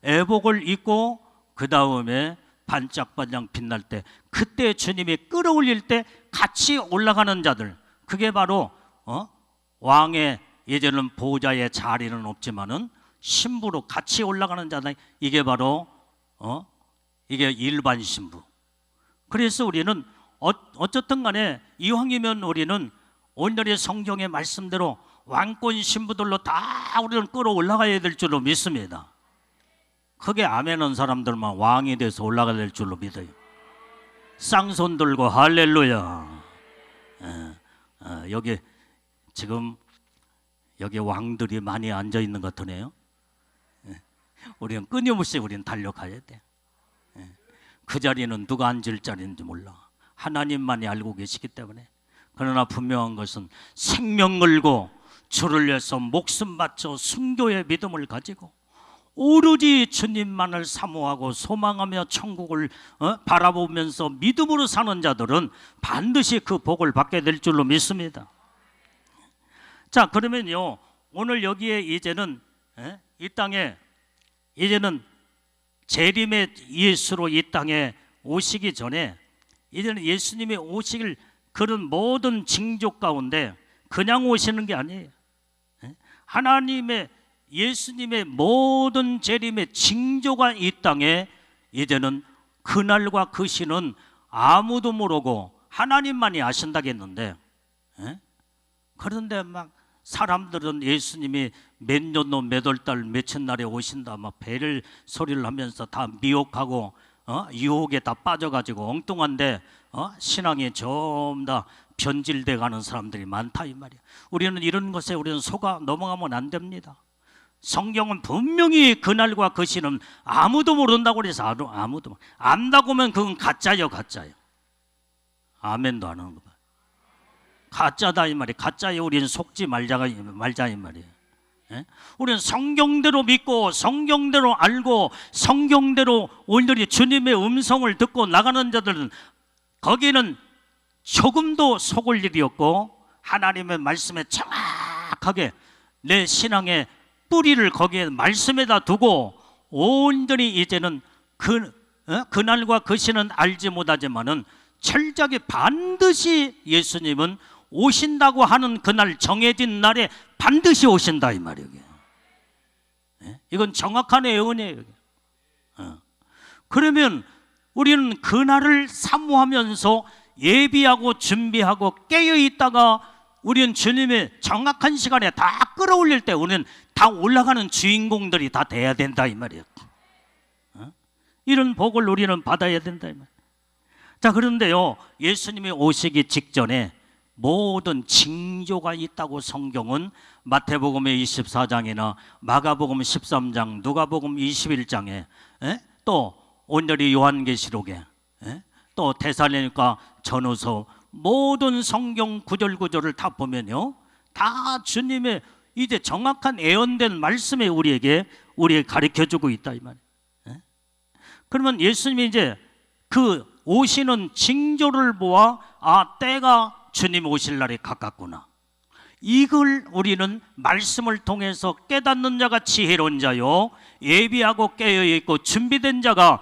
애복을 입고 그 다음에 반짝반짝 빛날 때 그때 주님이 끌어올릴 때 같이 올라가는 자들, 그게 바로 왕의 이제는 보좌의 자리는 없지만은 신부로 같이 올라가는 자다. 이게 바로 이게 일반 신부. 그래서 우리는 어쨌든 간에 이왕이면 우리는 오늘의 성경의 말씀대로 왕권 신부들로 다 우리는 끌어올라가야 될 줄로 믿습니다. 크게 아멘한 사람들만 왕이 돼서 올라가야 될 줄로 믿어요. 쌍손 들고 할렐루야. 여기 지금 여기 왕들이 많이 앉아 있는 것 같으네요. 우리는 끊임없이 우리는 달려가야 돼. 그 자리는 누가 앉을 자리인지 몰라. 하나님만이 알고 계시기 때문에. 그러나 분명한 것은 생명 걸고 주를 위해서 목숨 바쳐 순교의 믿음을 가지고 오로지 주님만을 사모하고 소망하며 천국을 바라보면서 믿음으로 사는 자들은 반드시 그 복을 받게 될 줄로 믿습니다. 자, 그러면요, 오늘 여기에 이제는 이 땅에 이제는 재림의 예수로 이 땅에 오시기 전에 이제는 예수님이 오시길 그런 모든 징조 가운데 그냥 오시는 게 아니에요. 하나님의 예수님의 모든 재림의 징조가 이 땅에 이제는 그날과 그 시는 아무도 모르고 하나님만이 아신다겠는데, 그런데 막 사람들은 예수님이 몇 년도 몇 월 달 몇천 날에 오신다 막 배를 소리를 하면서 다 미혹하고 유혹에 다 빠져가지고 엉뚱한데 신앙이 좀 더 변질돼 가는 사람들이 많다 이 말이야. 우리는 이런 것에 우리는 속아 넘어가면 안 됩니다. 성경은 분명히 그날과 그 시는 아무도 모른다고 그래서 아무도 안다고 하면 그건 가짜예요, 가짜예요. 아멘도 안 하는 거 봐. 가짜다 이 말이에요. 가짜에 우리는 속지 말자 이 말이에요. 우리는 성경대로 믿고 성경대로 알고 성경대로 오늘이 주님의 음성을 듣고 나가는 자들은 거기는 조금도 속을 일이 없고 하나님의 말씀에 정확하게 내 신앙의 뿌리를 거기에 말씀에다 두고 온전히 이제는 그날과 그 시는 알지 못하지만은 철저하게 반드시 예수님은 오신다고 하는 그날 정해진 날에 반드시 오신다 이 말이에요. 이건 정확한 예언이에요. 그러면 우리는 그날을 사모하면서 예비하고 준비하고 깨어 있다가 우리는 주님의 정확한 시간에 다 끌어올릴 때 우리는 다 올라가는 주인공들이 다 돼야 된다 이 말이에요. 이런 복을 우리는 받아야 된다 이 말이에요. 자, 그런데요, 예수님이 오시기 직전에 모든 징조가 있다고 성경은 마태복음의 24장이나 마가복음 13장, 누가복음 21장에 또 오늘의 요한계시록에 또 데살로니가 전후서 모든 성경 구절구절을 다 보면요, 다 주님의 이제 정확한 예언된 말씀에 우리에게 가르쳐주고 있다 이 말이에요. 그러면 예수님이 이제 그 오시는 징조를 보아 때가 주님 오실 날이 가깝구나, 이걸 우리는 말씀을 통해서 깨닫는 자가 지혜로운 자요, 예비하고 깨어있고 준비된 자가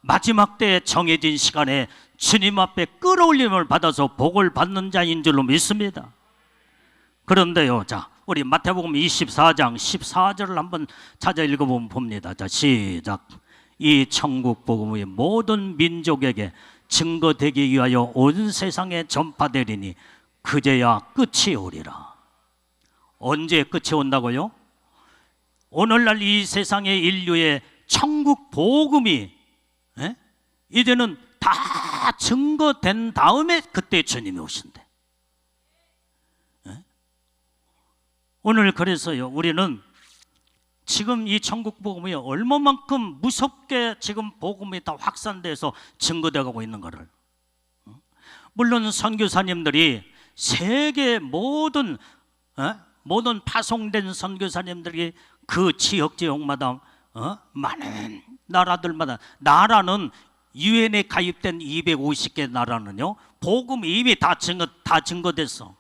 마지막 때에 정해진 시간에 주님 앞에 끌어올림을 받아서 복을 받는 자인 줄로 믿습니다. 그런데요, 자, 우리 마태복음 24장 14절을 한번 찾아 읽어보면 봅니다. 자, 시작. 이 천국 복음이 모든 민족에게 증거되기 위하여 온 세상에 전파되리니 그제야 끝이 오리라. 언제 끝이 온다고요? 오늘날 이 세상의 인류의 천국 복음이 이제는 다 증거된 다음에 그때 주님이 오신대. 오늘 그래서요, 우리는 지금 이 천국 복음이 얼마만큼 무섭게 지금 복음이 다 확산돼서 증거되어 가고 있는 것을, 물론 선교사님들이 세계 모든 파송된 선교사님들이 그 지역마다 많은 나라들마다, 나라는 유엔에 가입된 250개 나라는요 복음이 이미 다 증거됐어.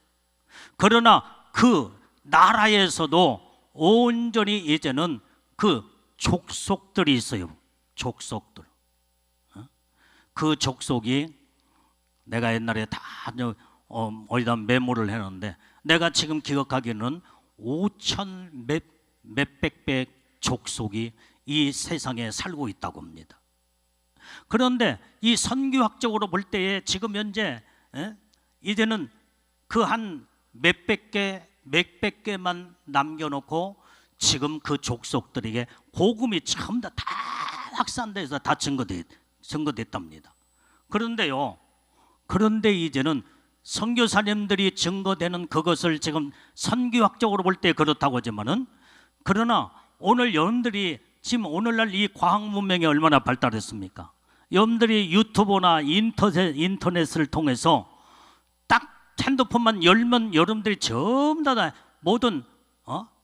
그러나 그 나라에서도 온전히 이제는 그 족속들이 있어요. 족속들. 그 족속이 내가 옛날에 다 어디다 메모를 해놨는데 내가 지금 기억하기는 5천 몇백 배 족속이 이 세상에 살고 있다고 합니다. 그런데 이 선교학적으로 볼 때에 지금 현재 이제는 그 한 몇백 개만 남겨놓고 지금 그 족속들에게 복음이 전부 다 확산돼서 다 증거됐답니다. 그런데 이제는 선교사님들이 증거되는 그것을 지금 선교학적으로 볼 때 그렇다고 하지만은, 그러나 오늘 여러분들이 지금 오늘날 이 과학 문명이 얼마나 발달했습니까? 여러분들이 유튜브나 인터넷을 통해서 딱 핸드폰만 열면 여러분들이 전부 다 모든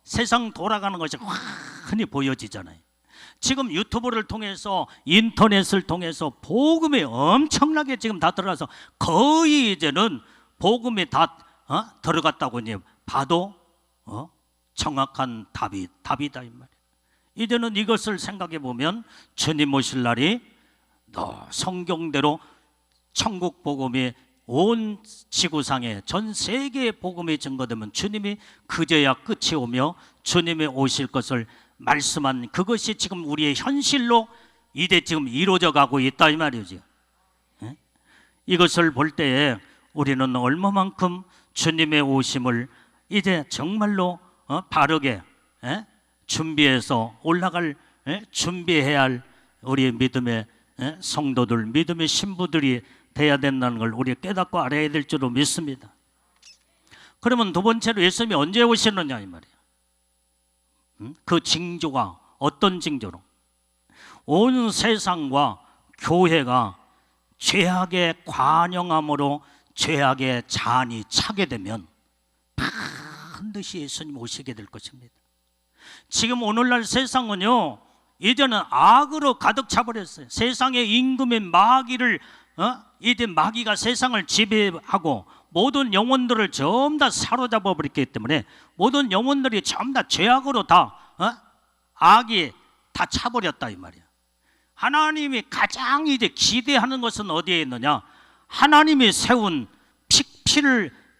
세상 돌아가는 것이 환히 보여지잖아요. 지금 유튜브를 통해서 인터넷을 통해서 복음이 엄청나게 지금 다 들어가서 거의 이제는 복음이 다 들어갔다고 이제 봐도 정확한 답이다 이 말이에요. 이제는 이것을 생각해 보면 주님 오실 날이 성경대로 천국 복음이 온 지구상에 전 세계의 복음이 증거되면 주님이 그제야 끝이 오며 주님이 오실 것을 말씀한 그것이 지금 우리의 현실로 이제 지금 이루어져 가고 있다 이 말이죠. 이것을 볼 때에 우리는 얼마만큼 주님의 오심을 이제 정말로 바르게 준비해서 올라갈 준비해야 할 우리 믿음의 성도들, 믿음의 신부들이 돼야 된다는 걸 우리 깨닫고 알아야 될 줄로 믿습니다. 그러면 두 번째로 예수님이 언제 오시느냐 이 말이에요. 그 징조가 어떤 징조로? 온 세상과 교회가 죄악의 관영함으로 죄악의 잔이 차게 되면 반드시 예수님 오시게 될 것입니다. 지금 오늘날 세상은요, 이제는 악으로 가득 차버렸어요. 세상의 임금인 마귀를 이제 마귀가 세상을 지배하고 모든 영혼들을 전부 다 사로잡아 버렸기 때문에 모든 영혼들이 전부 다 죄악으로 다 악이 다 차버렸다 이 말이야. 하나님이 가장 이제 기대하는 것은 어디에 있느냐? 하나님이 세운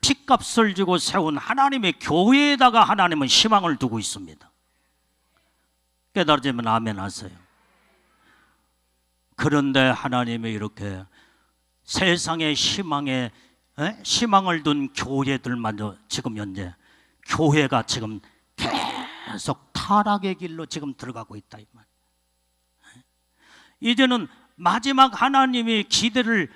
피값을 주고 세운 하나님의 교회에다가 하나님은 희망을 두고 있습니다. 깨달으면 아멘 하세요. 그런데 하나님이 이렇게 세상의 희망을 둔 교회들마저 지금 현재 교회가 지금 계속 타락의 길로 지금 들어가고 있다 이 말. 이제는 마지막 하나님이 기대를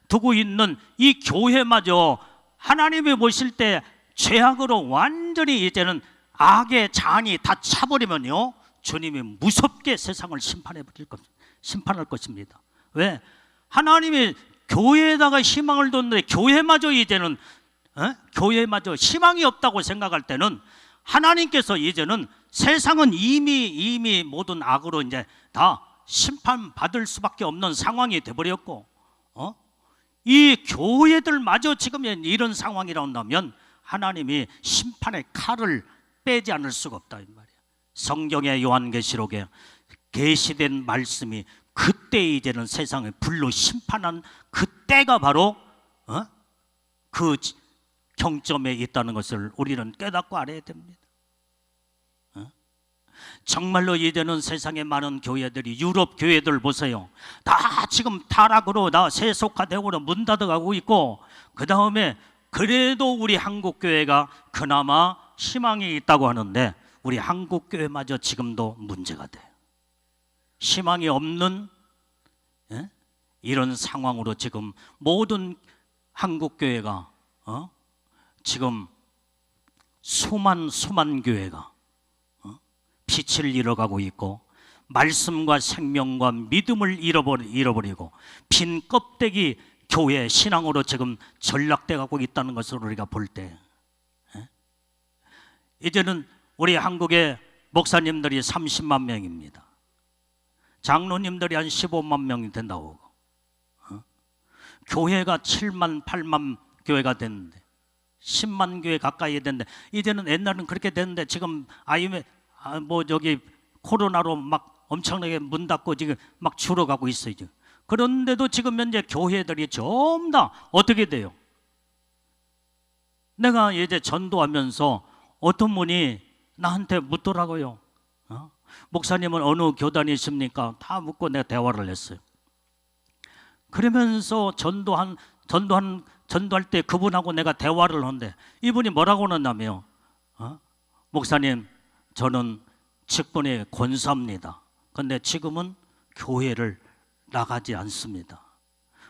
두고 있는 이 교회마저 하나님이 보실 때 죄악으로 완전히 이제는 악의 잔이 다 차버리면요, 주님이 무섭게 세상을 심판할 것입니다. 왜? 하나님이 교회에다가 희망을 뒀는데 교회마저 이제는 교회마저 희망이 없다고 생각할 때는 하나님께서 이제는 세상은 이미 모든 악으로 이제 다 심판받을 수밖에 없는 상황이 돼버렸고, 이 교회들마저 지금 이런 상황이라고 한다면 하나님이 심판의 칼을 빼지 않을 수가 없다 이 말이야. 성경의 요한계시록에 계시된 말씀이 그때 이제는 세상을 불로 심판한 그때가 바로 그 경점에 있다는 것을 우리는 깨닫고 알아야 됩니다. 정말로 이제는 세상의 많은 교회들이, 유럽 교회들 보세요. 다 지금 타락으로 다 세속화되고 문 닫아가고 있고, 그 다음에 그래도 우리 한국 교회가 그나마 희망이 있다고 하는데 우리 한국 교회마저 지금도 문제가 돼요. 희망이 없는 이런 상황으로 지금 모든 한국 교회가 지금 수만 교회가 빛을 잃어가고 있고 말씀과 생명과 믿음을 잃어버리고 빈 껍데기 교회 신앙으로 지금 전락돼 가고 있다는 것을 우리가 볼 때, 이제는 우리 한국의 목사님들이 30만 명입니다. 장로님들이 한 15만 명이 된다고. 교회가 7만 8만 교회가 됐는데 10만 교회 가까이 됐는데, 이제는 옛날은 그렇게 됐는데 지금 코로나로 막 엄청나게 문 닫고 지금 막 줄어가고 있어요. 그런데도 지금 현재 교회들이 전부 다 어떻게 돼요? 내가 이제 전도하면서 어떤 분이 나한테 묻더라고요. 목사님은 어느 교단이십니까? 다 묻고 내가 대화를 했어요. 그러면서 전도할 때 그분하고 내가 대화를 하는데 이분이 뭐라고 하냐면 목사님, 저는 직분이 권사입니다. 근데 지금은 교회를 나가지 않습니다.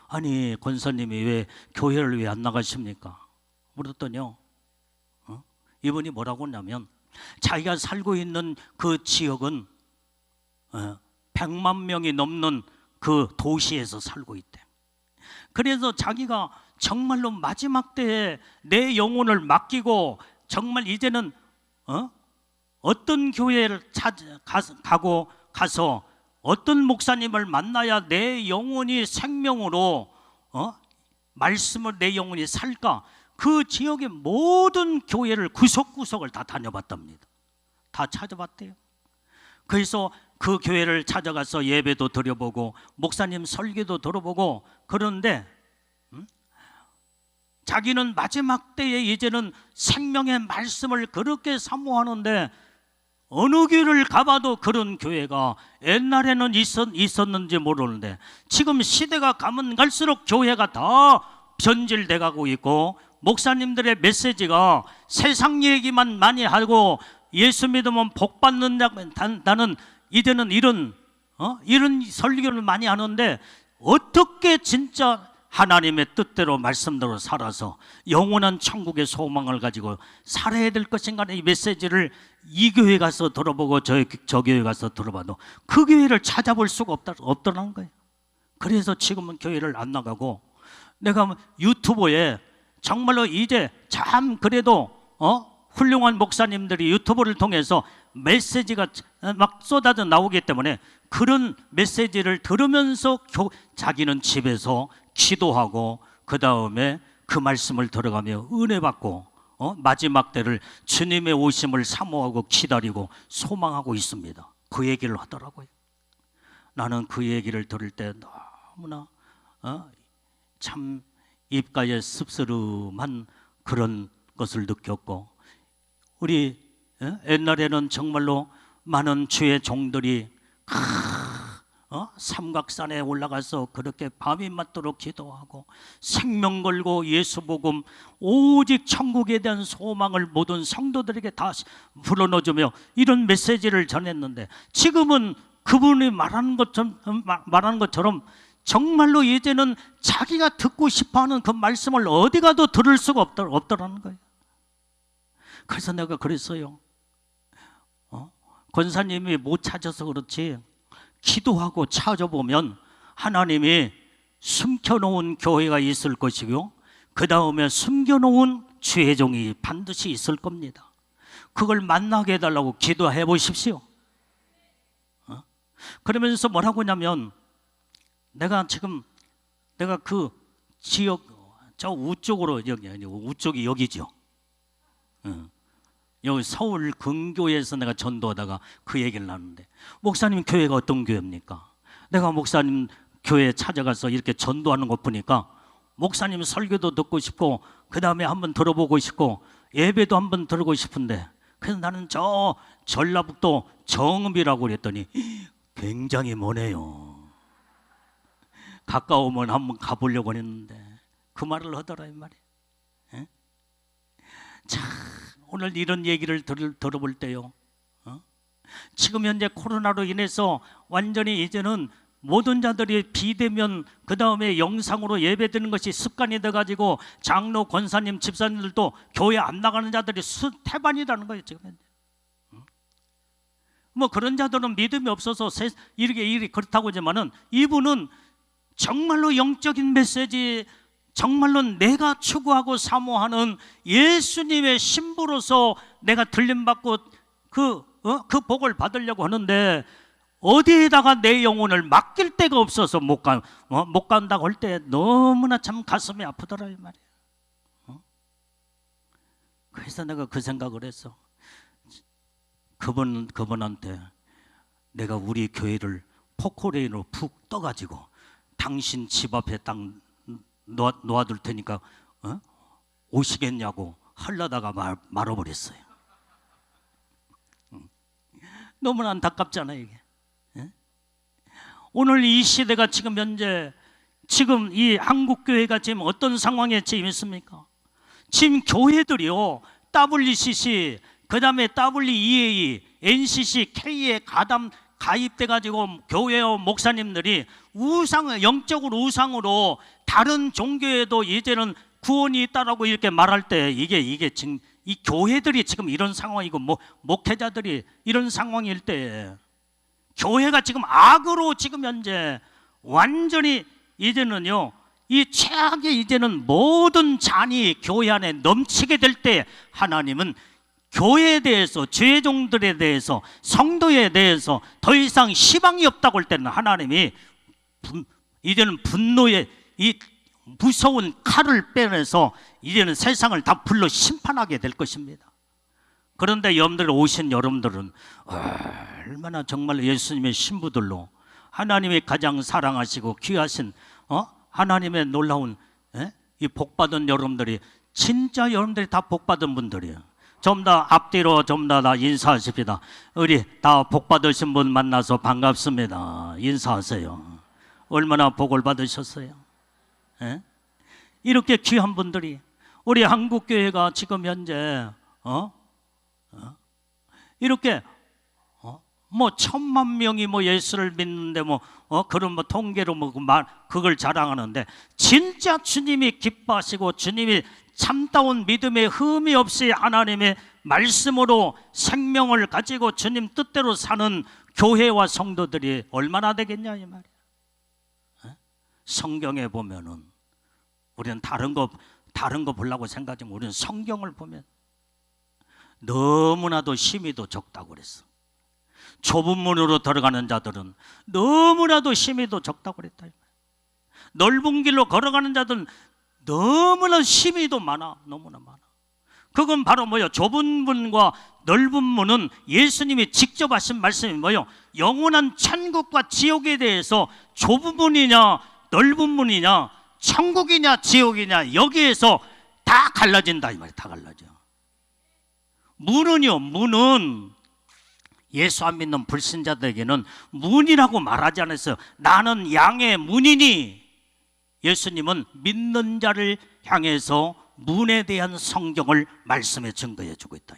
아니, 권사님이 왜 교회를 왜 안 나가십니까? 물었더니요, 이분이 뭐라고 하냐면 자기가 살고 있는 그 지역은 100만 명이 넘는 그 도시에서 살고 있대. 그래서 자기가 정말로 마지막 때에 내 영혼을 맡기고 정말 이제는 어떤 교회를 가서 어떤 목사님을 만나야 내 영혼이 생명으로 말씀을 내 영혼이 살까? 그 지역의 모든 교회를 구석구석을 다 다녀봤답니다. 다 찾아봤대요. 그래서 그 교회를 찾아가서 예배도 드려보고 목사님 설교도 들어보고 그런데 자기는 마지막 때에 이제는 생명의 말씀을 그렇게 사모하는데 어느 교회를 가봐도 그런 교회가 옛날에는 있었는지 모르는데 지금 시대가 가면 갈수록 교회가 다 변질돼 가고 있고 목사님들의 메시지가 세상 얘기만 많이 하고 예수 믿으면 복 받는다고 나는 이제는 이런 설교를 많이 하는데 어떻게 진짜 하나님의 뜻대로 말씀대로 살아서 영원한 천국의 소망을 가지고 살아야 될 것인가 이 메시지를 이 교회 가서 들어보고 저 교회 가서 들어봐도 그 교회를 찾아볼 수가 없더라는 거예요. 그래서 지금은 교회를 안 나가고 내가 유튜브에 정말로 이제 참 그래도 훌륭한 목사님들이 유튜브를 통해서 메시지가 막 쏟아져 나오기 때문에 그런 메시지를 들으면서 자기는 집에서 기도하고 그 다음에 그 말씀을 들어가며 은혜 받고 마지막 때를 주님의 오심을 사모하고 기다리고 소망하고 있습니다. 그 얘기를 하더라고요. 나는 그 얘기를 들을 때 너무나 참 입가에 씁쓸한 그런 것을 느꼈고 우리 옛날에는 정말로 많은 주의 종들이 삼각산에 올라가서 그렇게 밤이 맞도록 기도하고 생명 걸고 예수 복음 오직 천국에 대한 소망을 모든 성도들에게 다 불어넣어주며 이런 메시지를 전했는데 지금은 그분이 말하는 것처럼 정말로 이제는 자기가 듣고 싶어하는 그 말씀을 어디 가도 들을 수가 없더라는 거예요. 그래서 내가 그랬어요. 권사님이 못 찾아서 그렇지 기도하고 찾아보면 하나님이 숨겨놓은 교회가 있을 것이고 그 다음에 숨겨놓은 주의 종이 반드시 있을 겁니다. 그걸 만나게 해달라고 기도해 보십시오. 그러면서 뭐라고 하냐면 내가 그 지역 저 우쪽으로 우쪽이 여기죠. 여기 서울 근교에서 내가 전도하다가 그 얘기를 나누는데 목사님 교회가 어떤 교회입니까? 내가 목사님 교회에 찾아가서 이렇게 전도하는 것 보니까 목사님 설교도 듣고 싶고 그 다음에 한번 들어보고 싶고 예배도 한번 들고 싶은데 그래서 나는 저 전라북도 정읍이라고 그랬더니 굉장히 머네요. 가까우면 한번 가보려고 했는데 그 말을 하더라 이 말이에요. 자, 오늘 이런 얘기를 들어볼 때요 지금 현재 코로나로 인해서 완전히 이제는 모든 자들이 비대면 그 다음에 영상으로 예배드리는 것이 습관이 돼가지고 장로, 권사님, 집사님들도 교회 안 나가는 자들이 태반이라는 거예요 지금 현재. 뭐 그런 자들은 믿음이 없어서 이렇게 그렇다고 하지만은 이분은 정말로 영적인 메시지 정말로 내가 추구하고 사모하는 예수님의 신부로서 내가 들림받고 그 복을 받으려고 하는데 어디에다가 내 영혼을 맡길 데가 없어서 못 간다고 할 때 너무나 참 가슴이 아프더라 이 말이야. 그래서 내가 그 생각을 했어. 그분한테 내가 우리 교회를 포크레인으로 푹 떠가지고 당신 집 앞에 딱 놓아둘 테니까 오시겠냐고 흘러다가 말아버렸어요. 너무나 안타깝잖아요, 이게. 예? 오늘 이 시대가 지금 현재 지금 이 한국교회가 지금 어떤 상황에 지금 있습니까? 지금 교회들이요, WCC, 그 다음에 WEA, NCC, K에 가입돼가지고 교회와 목사님들이 영적으로 우상으로 다른 종교에도 이제는 구원이 있다라고 이렇게 말할 때 이게 지금 이 교회들이 지금 이런 상황이고 목회자들이 이런 상황일 때 교회가 지금 악으로 지금 현재 완전히 이제는요, 이 최악의 이제는 모든 잔이 교회 안에 넘치게 될 때 하나님은 교회에 대해서, 죄종들에 대해서, 성도에 대해서 더 이상 희망이 없다고 할 때는 하나님이 이제는 분노의 이 무서운 칼을 빼내서 이제는 세상을 다 불러 심판하게 될 것입니다. 그런데 여러분들 오신 여러분들은 얼마나 정말 예수님의 신부들로 하나님이 가장 사랑하시고 귀하신 하나님의 놀라운 이 복받은 여러분들이 진짜 여러분들이 다 복받은 분들이에요. 좀 더 앞뒤로 좀 더 인사하십시다. 우리 다 복받으신 분 만나서 반갑습니다. 인사하세요. 얼마나 복을 받으셨어요? 예? 이렇게 귀한 분들이 우리 한국교회가 지금 현재 이렇게 뭐 10,000,000명이 예수를 믿는데 그런 통계로 그걸 자랑하는데, 진짜 주님이 기뻐하시고 주님이 참다운 믿음에 흠이 없이 하나님의 말씀으로 생명을 가지고 주님 뜻대로 사는 교회와 성도들이 얼마나 되겠냐 이 말이야. 성경에 보면은 우리는 다른 거 보려고 생각하지만 우리는 성경을 보면 너무나도 심의도 적다고 그랬어. 좁은 문으로 들어가는 자들은 너무나도 심의도 적다고 그랬다. 넓은 길로 걸어가는 자들은 너무나 심의도 많아, 너무나 많아. 그건 바로 좁은 문과 넓은 문은 예수님이 직접 하신 말씀이 영원한 천국과 지옥에 대해서 좁은 문이냐 넓은 문이냐 천국이냐 지옥이냐 여기에서 다 갈라진다 이 말이야. 다 갈라져. 문은 예수 안 믿는 불신자들에게는 문이라고 말하지 않았어요. 나는 양의 문이니. 예수님은 믿는 자를 향해서 문에 대한 성경을 말씀에 증거해 주고 있다.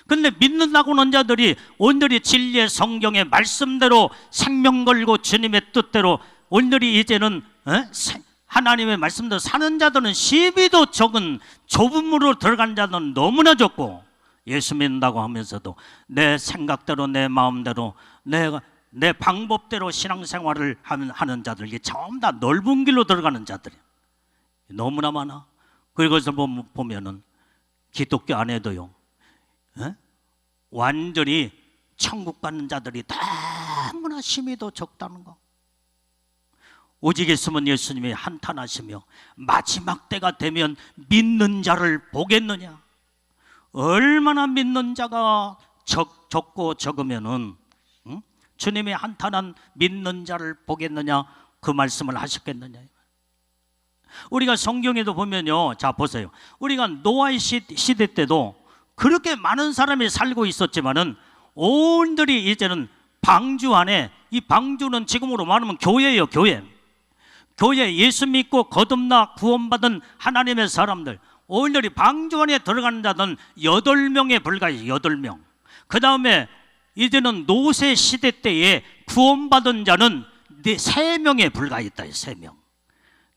그런데 믿는다고 하는 자들이 오늘이 진리의 성경의 말씀대로 생명 걸고 주님의 뜻대로 오늘이 이제는 하나님의 말씀대로 사는 자들은 시비도 적은 좁은 문으로 들어간 자들은 너무나 적고, 예수 믿는다고 하면서도 내 생각대로 내 마음대로 내 방법대로 신앙생활을 하는 자들, 이게 전부 다 넓은 길로 들어가는 자들이 너무나 많아. 그것을 보면은 기독교 안에도요, 완전히 천국 가는 자들이 너무나 심의도 적다는 거. 오직 있으면 예수님이 한탄하시며 마지막 때가 되면 믿는 자를 보겠느냐. 얼마나 믿는 자가 적고 적으면은 주님이 한탄한 믿는 자를 보겠느냐, 그 말씀을 하셨겠느냐. 우리가 성경에도 보면요, 자 보세요. 우리가 노아의 시대 때도 그렇게 많은 사람이 살고 있었지만은 온들이 이제는 방주 안에, 이 방주는 지금으로 말하면 교회예요. 교회 예수 믿고 거듭나 구원받은 하나님의 사람들, 오늘이 방주 안에 들어가는 자는 8명에 불과해요. 8명. 그 다음에 이제는 노세 시대 때에 구원받은 자는 3명에 불과했다. 3명.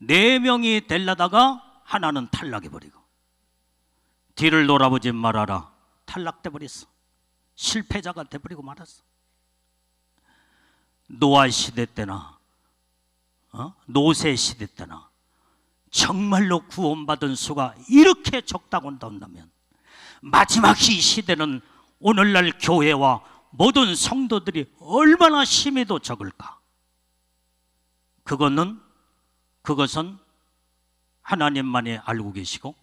4명이 되려다가 하나는 탈락해버리고, 뒤를 돌아보지 말아라. 탈락돼 버렸어. 실패자가 돼버리고 말았어. 노아 시대 때나 노세 시대 때나 정말로 구원받은 수가 이렇게 적다고 한다면, 마지막 이 시대는 오늘날 교회와 모든 성도들이 얼마나 심해도 적을까. 그것은 하나님만이 알고 계시고,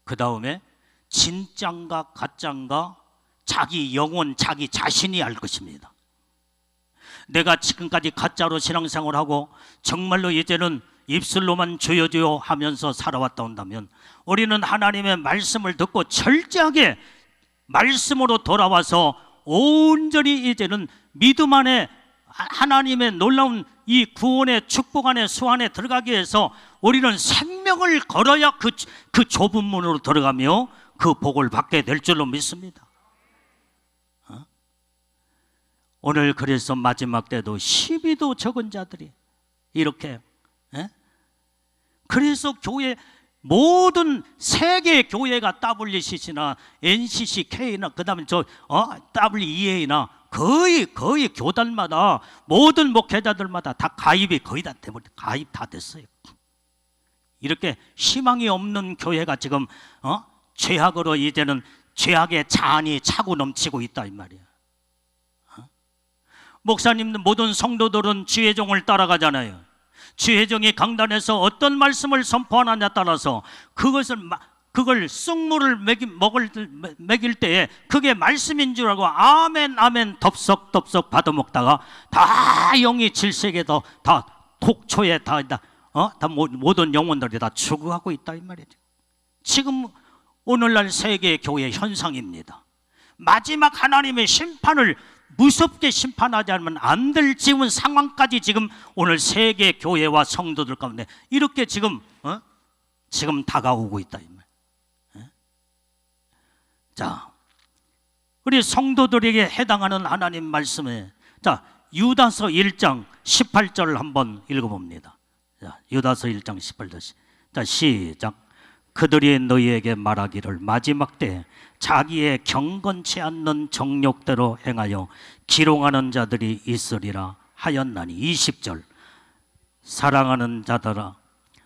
그 다음에 진짠가 가짠가 자기 영혼, 자기 자신이 알 것입니다. 내가 지금까지 가짜로 신앙생활하고 정말로 이제는 입술로만 주여 주여 하면서 살아왔다 온다면, 우리는 하나님의 말씀을 듣고 철저하게 말씀으로 돌아와서 온전히 이제는 믿음 안에 하나님의 놀라운 이 구원의 축복 안에 수 안에 들어가기 위해서 우리는 생명을 걸어야 그 좁은 문으로 들어가며 그 복을 받게 될 줄로 믿습니다. 오늘 그래서 마지막 때도 12도 적은 자들이 이렇게, 그래서 교회 모든 세계 교회가 WCC나 NCC, K나 그다음에 WEA나 거의 교단마다 모든 목회자들마다 다 가입이 거의 다 돼버려, 가입 다 됐어요. 이렇게 희망이 없는 교회가 지금 죄악으로 이제는 죄악의 잔이 차고 넘치고 있다 이 말이야. 목사님들 모든 성도들은 주의종을 따라가잖아요. 주의종이 강단에서 어떤 말씀을 선포하느냐에 따라서 그걸 쑥물을 먹일 때에 그게 말씀인 줄 알고 아멘 아멘 덥석 받아먹다가 다 영이 질색에 다 독초에 다 모든 영혼들이 다 죽어가고 있다 이 말이죠. 지금 오늘날 세계 교회 현상입니다. 마지막 하나님의 심판을 무섭게 심판하지 않으면 안 될 지금 상황까지 지금 오늘 세계 교회와 성도들 가운데 이렇게 지금 다가오고 있다 이 말. 자, 우리 성도들에게 해당하는 하나님 말씀에 유다서 1장 18절을 한번 읽어봅니다. 자, 유다서 1장 18절. 자, 시작. 그들이 너희에게 말하기를 마지막 때 자기의 경건치 않는 정욕대로 행하여 기롱하는 자들이 있으리라 하였나니. 20절. 사랑하는 자들아,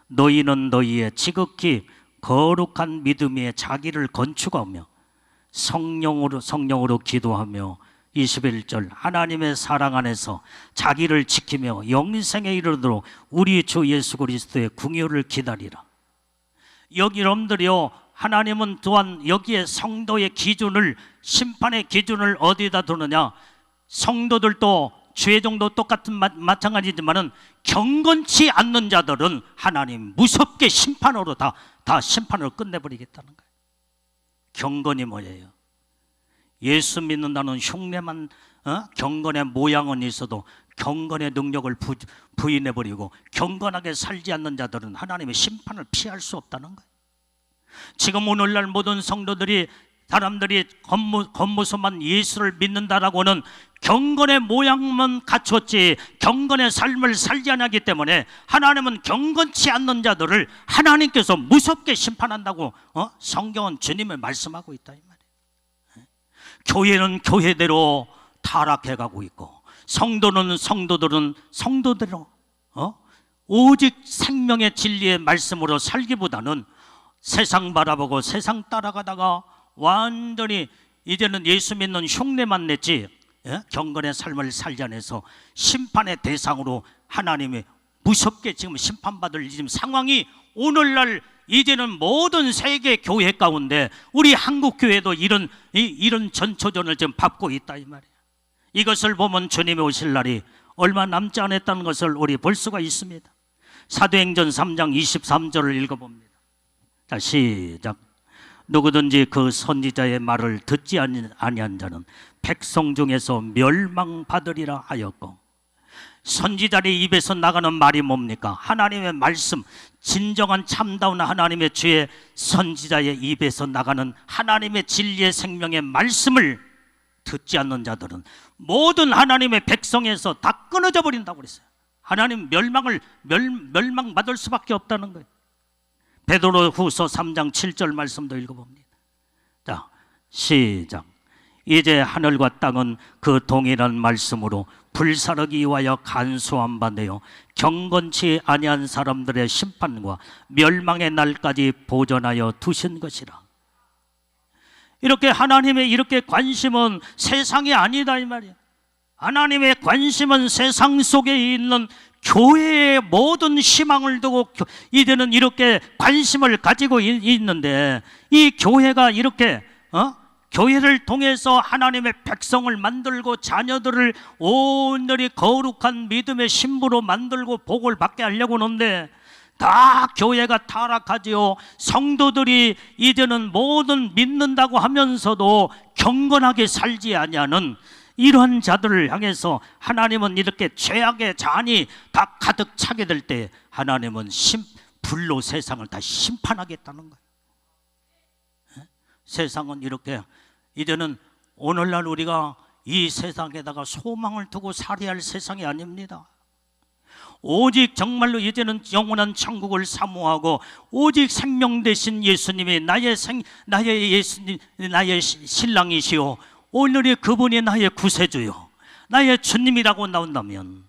너희는 너희의 지극히 거룩한 믿음 위에 자기를 건축하며 성령으로 기도하며. 21절. 하나님의 사랑 안에서 자기를 지키며 영생에 이르도록 우리 주 예수 그리스도의 궁유를 기다리라. 여기 여러분들이요, 하나님은 또한 여기에 성도의 기준을, 심판의 기준을 어디다 두느냐? 성도들도 죄종도 똑같은 마찬가지지만은 경건치 않는 자들은 하나님 무섭게 심판으로 다 심판으로 끝내버리겠다는 거예요. 경건이 뭐예요? 예수 믿는다는 흉내만, 경건의 모양은 있어도 경건의 능력을 부인해버리고 경건하게 살지 않는 자들은 하나님의 심판을 피할 수 없다는 거예요. 지금 오늘날 모든 성도들이, 사람들이 겉모습만 예수를 믿는다라고는 경건의 모양만 갖췄지 경건의 삶을 살지 않았기 때문에 하나님은 경건치 않는 자들을 하나님께서 무섭게 심판한다고 성경은 주님을 말씀하고 있다 이 말이에요. 교회는 교회대로 타락해가고 있고 성도들은 성도대로 오직 생명의 진리의 말씀으로 살기보다는 세상 바라보고 세상 따라가다가 완전히 이제는 예수 믿는 흉내만 냈지 경건의 삶을 살지 않아서 심판의 대상으로 하나님이 무섭게 지금 심판받을 지금 상황이 오늘날 이제는 모든 세계 교회 가운데 우리 한국 교회도 이런 전초전을 지금 밟고 있다 이 말이에요. 이것을 보면 주님이 오실 날이 얼마 남지 않았다는 것을 우리 볼 수가 있습니다. 사도행전 3장 23절을 읽어봅니다. 자, 시작. 누구든지 그 선지자의 말을 듣지 아니한 자는 백성 중에서 멸망받으리라 하였고, 선지자의 입에서 나가는 말이 뭡니까? 하나님의 말씀, 진정한 참다운 하나님의 주의 선지자의 입에서 나가는 하나님의 진리의 생명의 말씀을 듣지 않는 자들은 모든 하나님의 백성에서 다 끊어져 버린다고 그랬어요. 하나님 멸망받을 수밖에 없다는 거예요. 베드로후서 3장 7절 말씀도 읽어봅니다. 자, 시작. 이제 하늘과 땅은 그 동일한 말씀으로 불사르기 위하여 간수한 바 되어 경건치 아니한 사람들의 심판과 멸망의 날까지 보존하여 두신 것이라. 이렇게 하나님의 이렇게 관심은 세상이 아니다 이 말이에요. 하나님의 관심은 세상 속에 있는 교회의 모든 희망을 두고 이제는 이렇게 관심을 가지고 있는데, 이 교회가 이렇게 교회를 통해서 하나님의 백성을 만들고 자녀들을 온전히 거룩한 믿음의 신부로 만들고 복을 받게 하려고 하는데, 다 교회가 타락하지요. 성도들이 이제는 모든 믿는다고 하면서도 경건하게 살지 아니하는 이러한 자들을 향해서 하나님은 이렇게 죄악의 잔이 다 가득 차게 될 때 하나님은 불로 세상을 다 심판하겠다는 거예요. 세상은 이렇게 이제는 오늘날 우리가 이 세상에다가 소망을 두고 살아야 할 세상이 아닙니다. 오직 정말로 이제는 영원한 천국을 사모하고 오직 생명 되신 예수님이 나의 신랑이시오, 오늘의 그분이 나의 구세주요, 나의 주님이라고 나온다면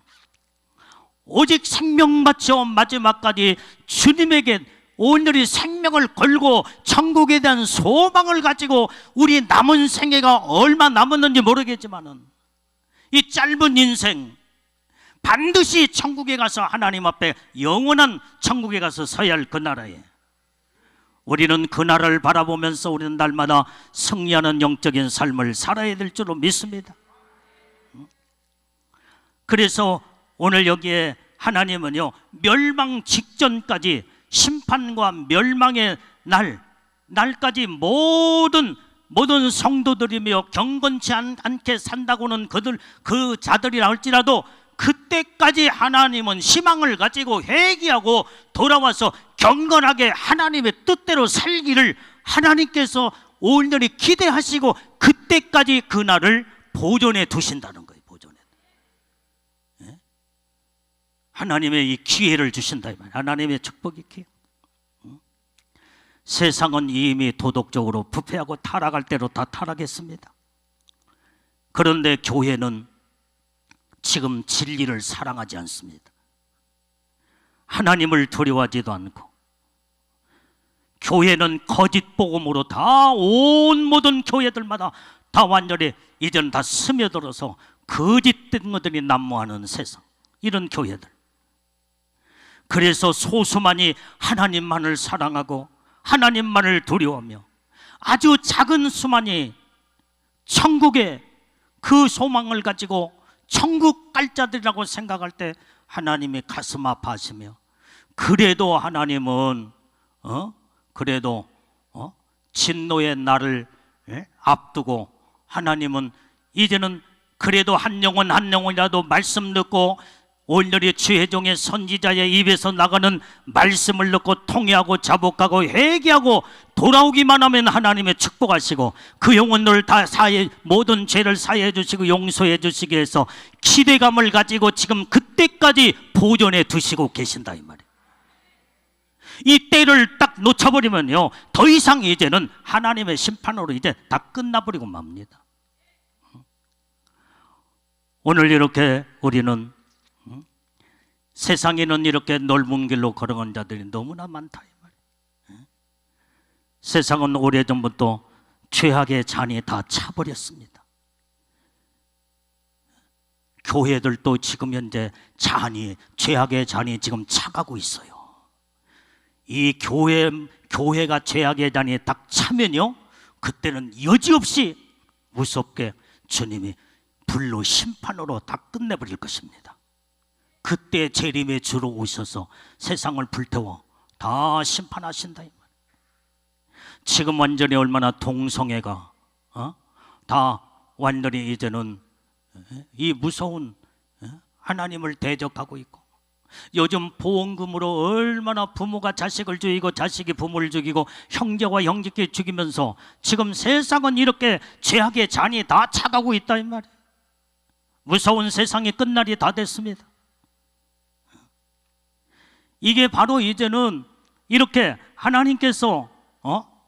오직 생명 바쳐 마지막까지 주님에게 오늘의 생명을 걸고 천국에 대한 소망을 가지고 우리 남은 생애가 얼마 남았는지 모르겠지만은 이 짧은 인생 반드시 천국에 가서 하나님 앞에 영원한 천국에 가서 서야 할 그 나라에 우리는 그 나라를 바라보면서 우리는 날마다 승리하는 영적인 삶을 살아야 될 줄로 믿습니다. 그래서 오늘 여기에 하나님은요, 멸망 직전까지 심판과 멸망의 날까지 모든 성도들이며 경건치 않게 산다고는 그 자들이라 할지라도 그때까지 하나님은 희망을 가지고 회개하고 돌아와서 경건하게 하나님의 뜻대로 살기를 하나님께서 온전히 기대하시고 그때까지 그날을 보존해 두신다는 거예요. 보존해. 하나님의 이 기회를 주신다. 하나님의 축복이 기회. 세상은 이미 도덕적으로 부패하고 타락할 대로 다 타락했습니다. 그런데 교회는 지금 진리를 사랑하지 않습니다. 하나님을 두려워하지도 않고 교회는 거짓 복음으로 다 온 모든 교회들마다 다 완전히 이제는 다 스며들어서 거짓된 것들이 난무하는 세상, 이런 교회들. 그래서 소수만이 하나님만을 사랑하고 하나님만을 두려워하며 아주 작은 수만이 천국의 그 소망을 가지고 천국 갈 자들이라고 생각할 때 하나님이 가슴 아파하시며, 그래도 하나님은 진노의 날을 앞두고 하나님은 이제는 그래도 한 영혼이라도 말씀 듣고 온전히 주의 종의 선지자의 입에서 나가는 말씀을 듣고 통회하고 자복하고 회개하고 돌아오기만 하면 하나님의 축복하시고 그 영혼들을 다 모든 죄를 사해해 주시고 용서해 주시기 위해서 기대감을 가지고 지금 그때까지 보존해 두시고 계신다, 이 말이에요. 이 때를 딱 놓쳐버리면요, 더 이상 이제는 하나님의 심판으로 이제 다 끝나버리고 맙니다. 오늘 이렇게 우리는 세상에는 이렇게 넓은 길로 걸어간 자들이 너무나 많다, 이 말이에요. 세상은 오래전부터 죄악의 잔이 다 차버렸습니다. 교회들도 지금 현재 죄악의 잔이 지금 차가고 있어요. 이 교회가 죄악의 잔이 딱 차면요, 그때는 여지없이 무섭게 주님이 불로 심판으로 다 끝내버릴 것입니다. 그때 재림의 주로 오셔서 세상을 불태워 다 심판하신다, 이 말이에요. 지금 완전히 얼마나 동성애가 다 완전히 이제는 이 무서운 하나님을 대적하고 있고, 요즘 보험금으로 얼마나 부모가 자식을 죽이고 자식이 부모를 죽이고 형제와 형제끼리 죽이면서 지금 세상은 이렇게 죄악의 잔이 다 차가고 있다, 이 말이에요. 무서운 세상의 끝날이 다 됐습니다. 이게 바로 이제는 이렇게 하나님께서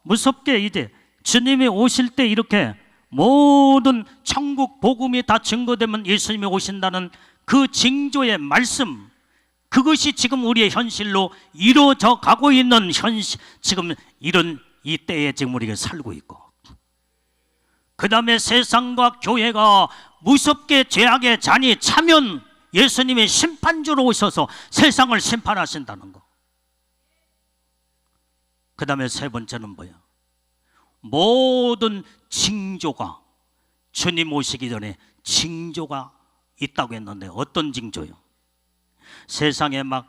무섭게 이제 주님이 오실 때 이렇게 모든 천국 복음이 다 증거되면 예수님이 오신다는 그 징조의 말씀, 그것이 지금 우리의 현실로 이루어져 가고 있는 지금 이런 이 때에 지금 우리가 살고 있고, 그 다음에 세상과 교회가 무섭게 죄악의 잔이 차면 예수님이 심판주로 오셔서 세상을 심판하신다는 거. 그 다음에 세 번째는 뭐야? 모든 징조가, 주님 오시기 전에 징조가 있다고 했는데 어떤 징조요? 세상에 막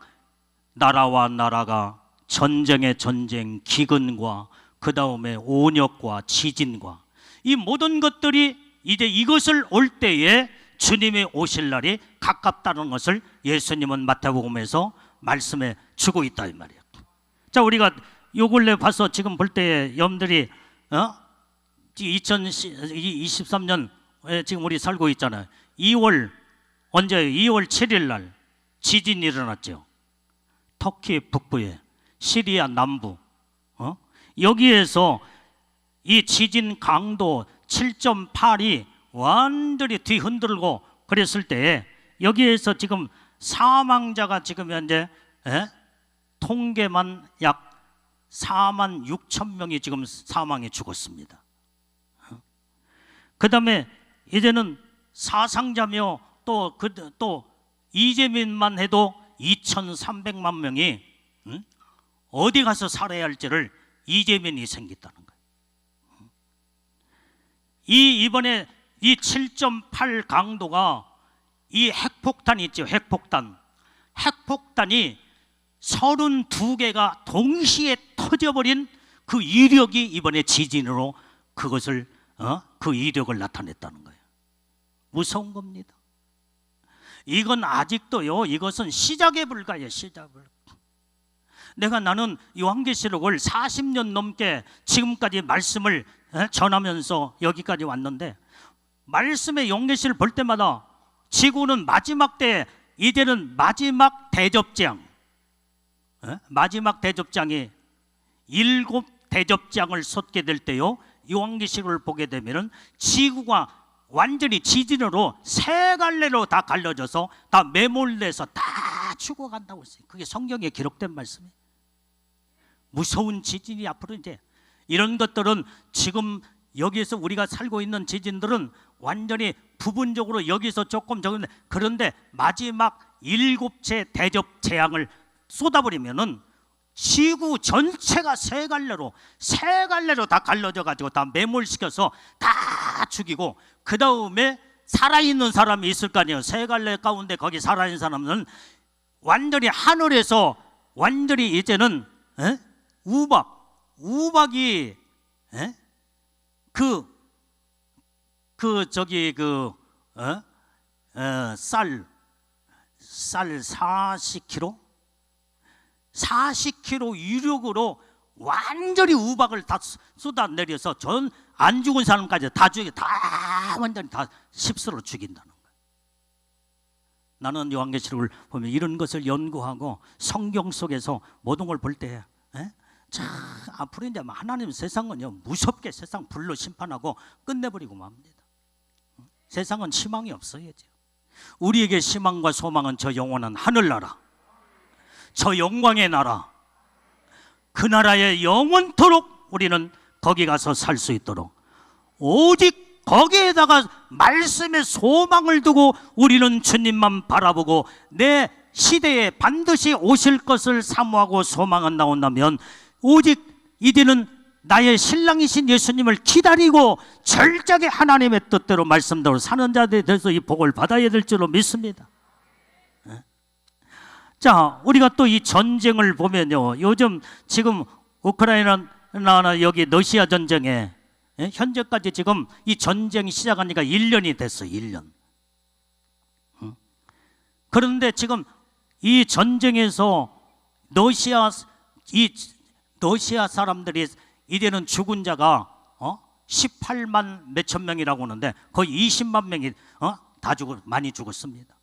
나라와 나라가 전쟁의 전쟁, 기근과 그 다음에 온역과 지진과 이 모든 것들이 이제 이것을 올 때에 주님이 오실 날이 가깝다는 것을 예수님은 마태복음에서 말씀해 주고 있다 이 말이에요. 자, 우리가 요 근래 봐서 지금 볼 때에 여러분들이 2023년 지금 우리 살고 있잖아요. 2월 언제요? 2월 7일 날 지진이 일어났죠. 터키 북부에, 시리아 남부, 여기에서 이 지진 강도 7.8이 완전히 뒤흔들고 그랬을 때 여기에서 지금 사망자가 지금 현재 통계만 약 4만 6천 명이 지금 사망해 죽었습니다. 그 다음에 이제는 사상자며 또 이재민만 해도 2,300만 명이 어디 가서 살아야 할지를 이재민이 생겼다는 거예요. 이번에 이 7.8 강도가 이 핵폭탄이 있죠. 핵폭탄이 32개가 동시에 터져버린 그 이력이 이번에 지진으로 그것을 그 이력을 나타냈다는 거예요. 무서운 겁니다. 이건 아직도요, 이것은 시작에 불과해요. 나는 요한계시록을 40년 넘게 지금까지 말씀을 전하면서 여기까지 왔는데, 말씀의 요한계시를 볼 때마다 지구는 마지막 때, 이제는 마지막 대접장, 마지막 대접장이 7 대접장을 쏟게 될 때요, 요한계시록을 보게 되면은 지구가 완전히 지진으로 세 갈래로 다 갈라져서 다 매몰돼서 다 죽어간다고 했어요. 그게 성경에 기록된 말씀이에요. 무서운 지진이 앞으로 이제 이런 것들은 지금 여기에서 우리가 살고 있는 지진들은 완전히 부분적으로 여기서 조금 적은데, 그런데 마지막 7째 대접 재앙을 쏟아버리면은 지구 전체가 세 갈래로 다 갈라져 가지고 다 매몰시켜서 다 죽이고, 그 다음에 살아있는 사람이 있을 거 아니에요. 세 갈래 가운데 거기 살아있는 사람은 완전히 하늘에서 완전히 이제는 우박이 쌀 40kg 유력으로 완전히 우박을 다 쏟아내려서 전 안 죽은 사람까지 다 완전히 다 십수로 죽인다는 거예요. 나는 요한계시록을 보면 이런 것을 연구하고 성경 속에서 모든 걸 볼 때, 자, 앞으로 이제 하나님 세상은요, 무섭게 세상 불로 심판하고 끝내버리고 맙니다. 세상은 희망이 없어야죠. 우리에게 희망과 소망은 저 영원한 하늘나라, 저 영광의 나라, 그 나라에 영원토록 우리는 거기 가서 살 수 있도록, 오직 거기에다가 말씀의 소망을 두고 우리는 주님만 바라보고 내 시대에 반드시 오실 것을 사모하고 소망은 나온다면, 오직 이제는 나의 신랑이신 예수님을 기다리고 철저하게 하나님의 뜻대로 말씀대로 사는 자들에 대해서 이 복을 받아야 될 줄로 믿습니다. 자, 우리가 또 이 전쟁을 보면요, 요즘 지금 우크라이나나 여기 러시아 전쟁에 현재까지 지금 이 전쟁이 시작하니까 1년이 됐어요. 1년. 그런데 지금 이 전쟁에서 러시아 사람들이 이제는 죽은 자가 18만 몇천 명이라고 하는데 거의 20만 명이 많이 죽었습니다.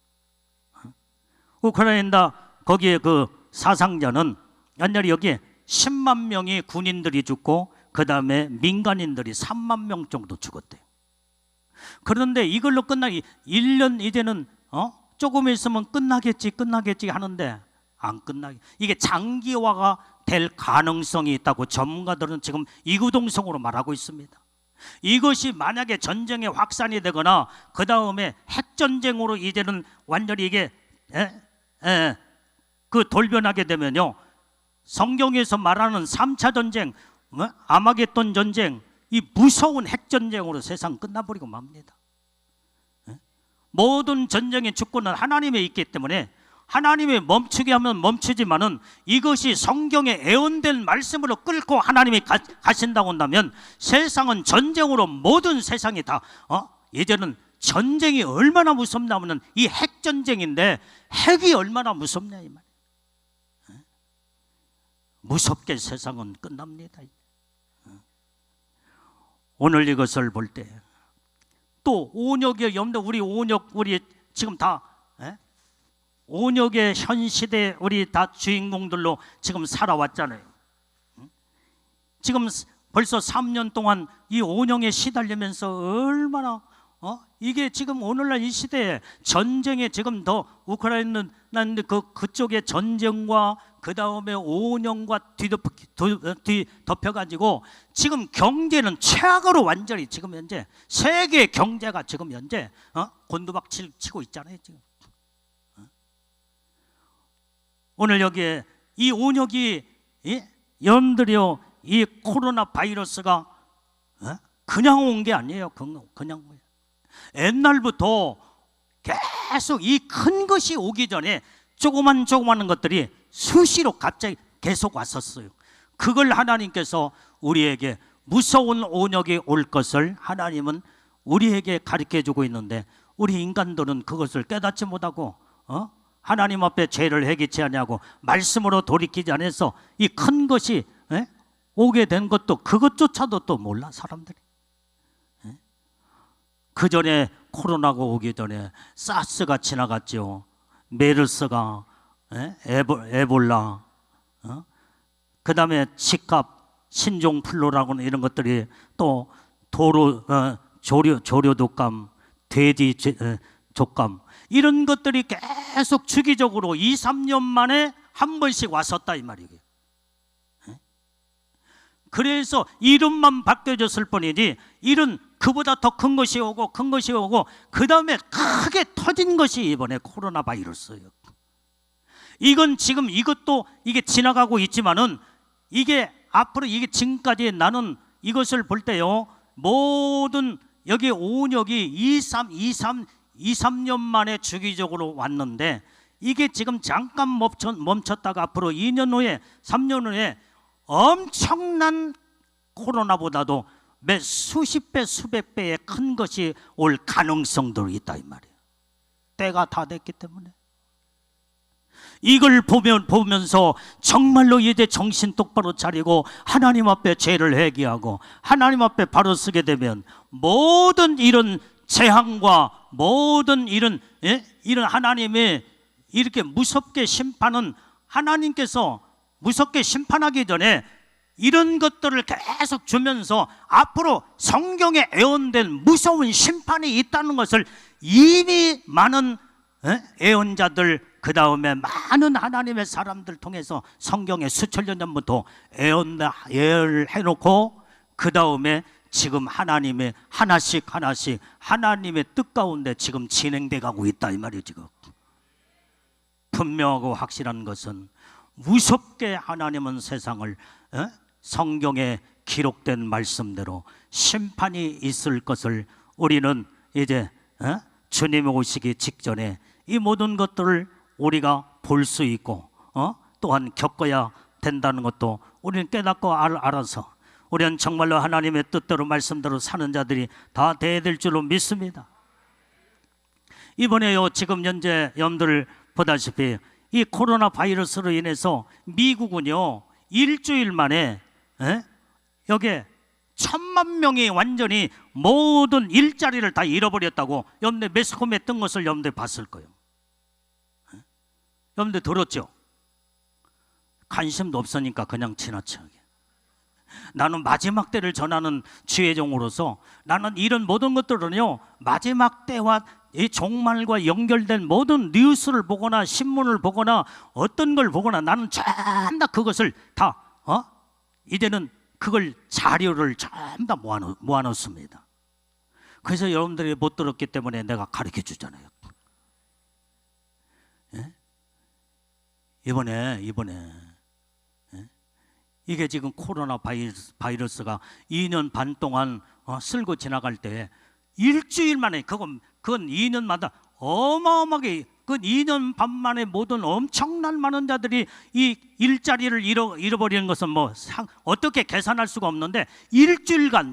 우크라이나 거기에 그 사상자는 완전히 여기에 10만 명의 군인들이 죽고 그 다음에 민간인들이 3만 명 정도 죽었대요. 그런데 이걸로 1년 이제는 조금 있으면 끝나겠지 하는데 안 끝나게, 이게 장기화가 될 가능성이 있다고 전문가들은 지금 이구동성으로 말하고 있습니다. 이것이 만약에 전쟁의 확산이 되거나 그 다음에 핵전쟁으로 이제는 완전히 이게 돌변하게 되면요, 성경에서 말하는 3차 전쟁, 아마겟돈 전쟁, 이 무서운 핵전쟁으로 세상 끝나버리고 맙니다. 모든 전쟁의 주권은 하나님에 있기 때문에 하나님이 멈추게 하면 멈추지만은 이것이 성경에 예언된 말씀으로 끌고 하나님이 가신다고 한다면 세상은 전쟁으로 모든 세상이 다 예전은 전쟁이 얼마나 무섭냐면은 이 핵전쟁인데 핵이 얼마나 무섭냐 이 말. 무섭게 세상은 끝납니다. 오늘 이것을 볼 때 또 온역의 염려, 우리 지금 다 온역의 현 시대 우리 다 주인공들로 지금 살아왔잖아요. 지금 벌써 3년 동안 이 온역에 시달리면서 얼마나 이게 지금 오늘날 이 시대에 전쟁에 지금 더 우크라이나 그쪽의 전쟁과 그 다음에 온역과 뒤덮여가지고 지금 경제는 최악으로 완전히 지금 현재 세계 경제가 지금 현재 곤두박질 치고 있잖아요. 지금 오늘 여기에 이 온역이 여러분들이요 이 코로나 바이러스가 그냥 온 게 아니에요. 그냥 옛날부터 계속 이 큰 것이 오기 전에 조그만 것들이 수시로 갑자기 계속 왔었어요. 그걸 하나님께서 우리에게 무서운 온역이 올 것을 하나님은 우리에게 가르쳐 주고 있는데 우리 인간들은 그것을 깨닫지 못하고 하나님 앞에 죄를 회개치 않냐고 말씀으로 돌이키지 않아서 이 큰 것이 오게 된 것도 그것조차도 또 몰라 사람들이. 그 전에 코로나가 오기 전에 사스가 지나갔죠. 메르스가 에볼라, 그 다음에 직갑, 신종플루라고는 이런 것들이 또 조류 독감, 돼지 족감 이런 것들이 계속 주기적으로 2, 3년 만에 한 번씩 왔었다 이 말이에요. 그래서 이름만 바뀌어졌을 뿐이지 이런 그보다 더 큰 것이 오고 그 다음에 크게 터진 것이 이번에 코로나 바이러스예요. 이건 지금 이것도 이게 지나가고 있지만은 이게 앞으로 이게 지금까지 나는 이것을 볼 때요 모든 여기 온역이 2, 3년 만에 주기적으로 왔는데 이게 지금 잠깐 멈췄다가 앞으로 2년 후에 3년 후에 엄청난 코로나보다도 몇 수십 배 수백 배의 큰 것이 올 가능성도 있다 이 말이에요. 때가 다 됐기 때문에 이걸 보면서 정말로 이제 정신 똑바로 차리고 하나님 앞에 죄를 회개하고 하나님 앞에 바로 서게 되면 모든 이런 재앙과 모든 이런 하나님의 이렇게 무섭게 심판은 하나님께서 무섭게 심판하기 전에 이런 것들을 계속 주면서 앞으로 성경에 예언된 무서운 심판이 있다는 것을 이미 많은 예언자들 그 다음에 많은 하나님의 사람들 통해서 성경에 수천 년 전부터 예언을 해놓고 그 다음에 지금 하나님의 하나씩 하나님의 뜻 가운데 지금 진행돼 가고 있다 이 말이에요. 지금 분명하고 확실한 것은 무섭게 하나님은 세상을 성경에 기록된 말씀대로 심판이 있을 것을 우리는 이제 주님이 오시기 직전에 이 모든 것들을 우리가 볼 수 있고 또한 겪어야 된다는 것도 우리는 깨닫고 알아서 우리는 정말로 하나님의 뜻대로 말씀대로 사는 자들이 다 돼야 될 줄로 믿습니다. 이번에요 지금 현재 여러분들 보다시피 이 코로나 바이러스로 인해서 미국은요 일주일 만에 여기에 1,000,000명이 완전히 모든 일자리를 다 잃어버렸다고 여러분들 매스컴에 뜬 것을 여러분들 봤을 거예요. 여러분들 들었죠? 관심도 없으니까 그냥 지나치게. 나는 마지막 때를 전하는 주의 종으로서 나는 이런 모든 것들은요 마지막 때와 이 종말과 연결된 모든 뉴스를 보거나 신문을 보거나 어떤 걸 보거나 나는 전부 다 그것을 다 이제는 그걸 자료를 전부 다 모아놓습니다. 그래서 여러분들이 못 들었기 때문에 내가 가르쳐 주잖아요. 이번에 이게 지금 코로나 바이러스가 2년 반 동안 쓸고 지나갈 때 일주일 만에 그건 2년마다 어마어마하게 그 2년 반 만에 모든 엄청난 많은 자들이 이 일자리를 잃어버리는 것은 뭐 어떻게 계산할 수가 없는데 일주일간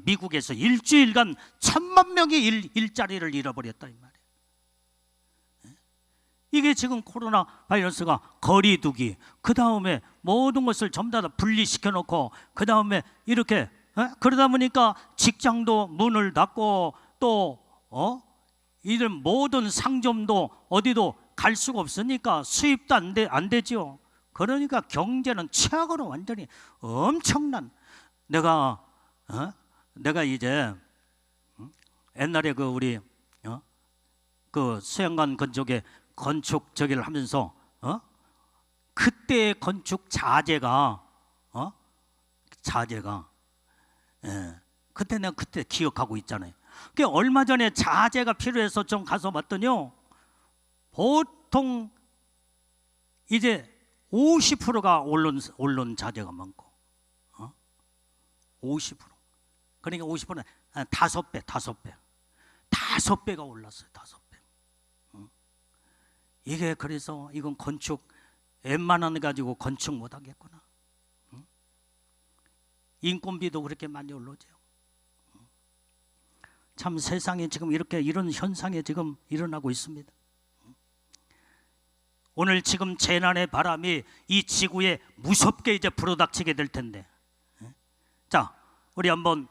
미국에서 일주일간 1,000만 명이 일자리를 잃어버렸다 이 말이에요. 이게 지금 코로나 바이러스가 거리두기, 그 다음에 모든 것을 전부 다 분리시켜 놓고, 그 다음에 이렇게 그러다 보니까 직장도 문을 닫고, 또 이런 모든 상점도 어디도 갈 수가 없으니까 수입도 안 되죠. 그러니까 경제는 최악으로 완전히 엄청난. 내가 이제 옛날에 그 우리 그 수영관 건축에 건축 저기를 하면서 그때의 건축 자재가 그때 내가 그때 기억하고 있잖아요. 그 얼마 전에 자재가 필요해서 좀 가서 봤더니요, 보통 이제 50%가 오른 자재가 많고, 50%. 그러니까 50%는 5배가 올랐어요. 5배. 이게 그래서 이건 건축 웬만한 가지고 건축 못 하겠구나. 인건비도 그렇게 많이 올라오죠. 참 세상에 지금 이런 현상이 지금 일어나고 있습니다. 오늘 지금 재난의 바람이 이 지구에 무섭게 이제 불어닥치게 될 텐데, 자, 우리 한번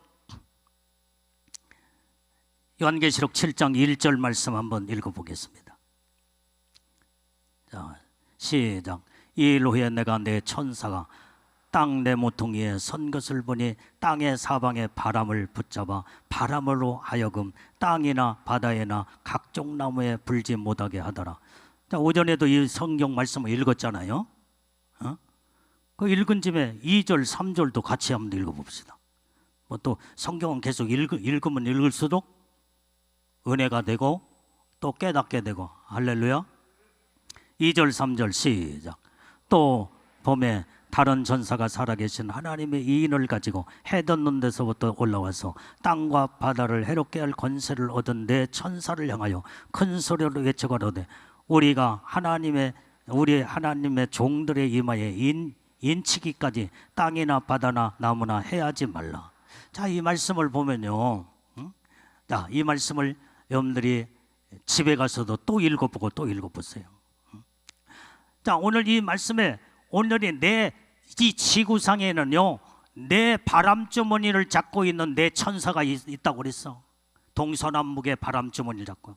요한계시록 7장 1절 말씀 한번 읽어보겠습니다. 자, 시작. 이 일 후에 내가 내 천사가 땅 내 모퉁이에 선 것을 보니 땅의 사방에 바람을 붙잡아 바람으로 하여금 땅이나 바다에나 각종 나무에 불지 못하게 하더라. 자, 오전에도 이 성경 말씀을 읽었잖아요. 그 읽은 집에 2절 3절도 같이 한번 읽어봅시다. 뭐 또 성경은 계속 읽으면 읽을수록 은혜가 되고 또 깨닫게 되고. 할렐루야. 2절 3절 시작. 또 봄에 다른 전사가 살아계신 하나님의 이인을 가지고 해 돋는 데서부터 올라와서 땅과 바다를 해롭게 할 권세를 얻은 내 천사를 향하여 큰 소리로 외쳐가로되 우리 하나님의 종들의 이마에 인치기까지 땅이나 바다나 나무나 해하지 말라. 자, 이 말씀을 보면요, 자, 이 말씀을 여러분들이 집에 가서도 또 읽어보고 또 읽어보세요. 자, 오늘 이 말씀에 오늘이 이 지구상에는요, 내 바람주머니를 잡고 있는 내 천사가 있다고 그랬어. 동서남북의 바람주머니를 잡고.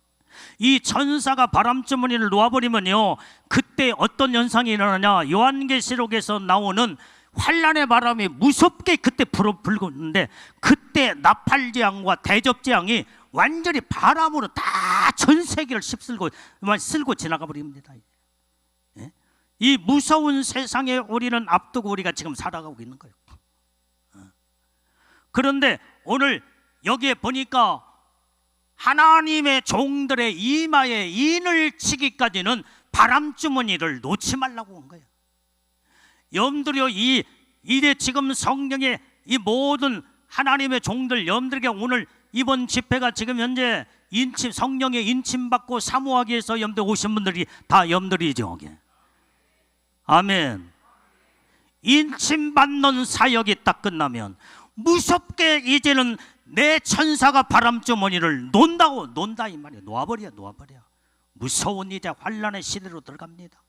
이 천사가 바람주머니를 놓아버리면요, 그때 어떤 현상이 일어나냐? 요한계시록에서 나오는 환란의 바람이 무섭게 그때 불었는데, 그때 나팔재앙과 대접재앙이 완전히 바람으로 다 전 세계를 쓸고 지나가 버립니다. 이 무서운 세상에 우리는 앞두고 우리가 지금 살아가고 있는 거예요. 그런데 오늘 여기에 보니까 하나님의 종들의 이마에 인을 치기까지는 바람주머니를 놓지 말라고 한 거예요. 여러분들이요, 이제 지금 성경에 이 모든 하나님의 종들, 여러분들에게 오늘 이번 집회가 지금 현재 성령의 인침받고 사모하기 위해서 여러분들 오신 분들이 다 여러분들이죠. 아멘. 인침받는 사역이 딱 끝나면 무섭게 이제는 내 천사가 바람주머니를 논다 이 말이에요. 놓아버려. 무서운 이제 환란의 시대로 들어갑니다.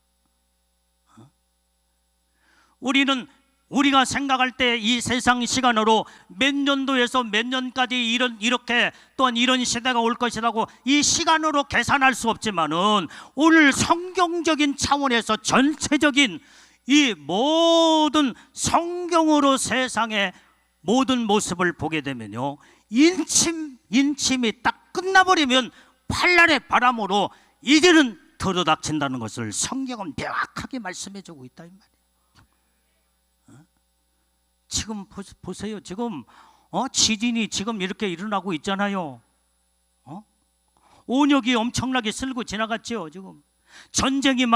우리가 생각할 때 이 세상 시간으로 몇 년도에서 몇 년까지 이렇게 또한 이런 시대가 올 것이라고 이 시간으로 계산할 수 없지만은, 오늘 성경적인 차원에서 전체적인 이 모든 성경으로 세상의 모든 모습을 보게 되면요, 인침이 딱 끝나버리면 환란의 바람으로 이제는 들어닥친다는 것을 성경은 명확하게 말씀해주고 있다 이 말이에요. 지금 보세요. 지금 지진이 지금 이렇게 일어나고 있잖아요. 온역이 엄청나게 쓸고 지나갔죠. 지금 전쟁이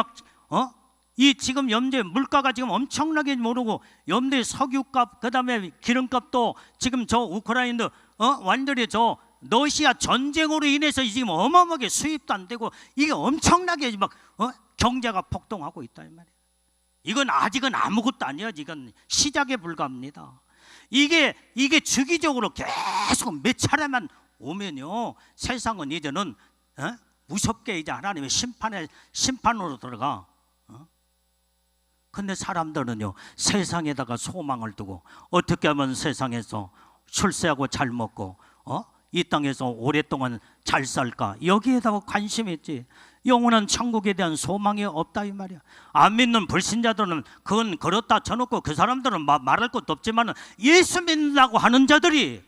이 지금 염두에 물가가 지금 엄청나게 오르고, 염두에 석유값, 그다음에 기름값도 지금 저 우크라이나 완전히 저 러시아 전쟁으로 인해서 지금 어마어마하게 수입도 안 되고 이게 엄청나게 막 경제가 폭등하고 있다 이 말이에요. 이건 아직은 아무것도 아니야. 이건 시작에 불과합니다. 이게 주기적으로 계속 몇 차례만 오면요, 세상은 이제는 무섭게 이제 하나님의 심판으로 들어가. 근데 사람들은요, 세상에다가 소망을 두고 어떻게 하면 세상에서 출세하고 잘 먹고 이 땅에서 오랫동안 잘 살까, 여기에다가 관심이 있지. 영원한 천국에 대한 소망이 없다 이 말이야. 안 믿는 불신자들은 그건 그렇다 쳐놓고 그 사람들은 말할 것도 없지만 예수 믿는다고 하는 자들이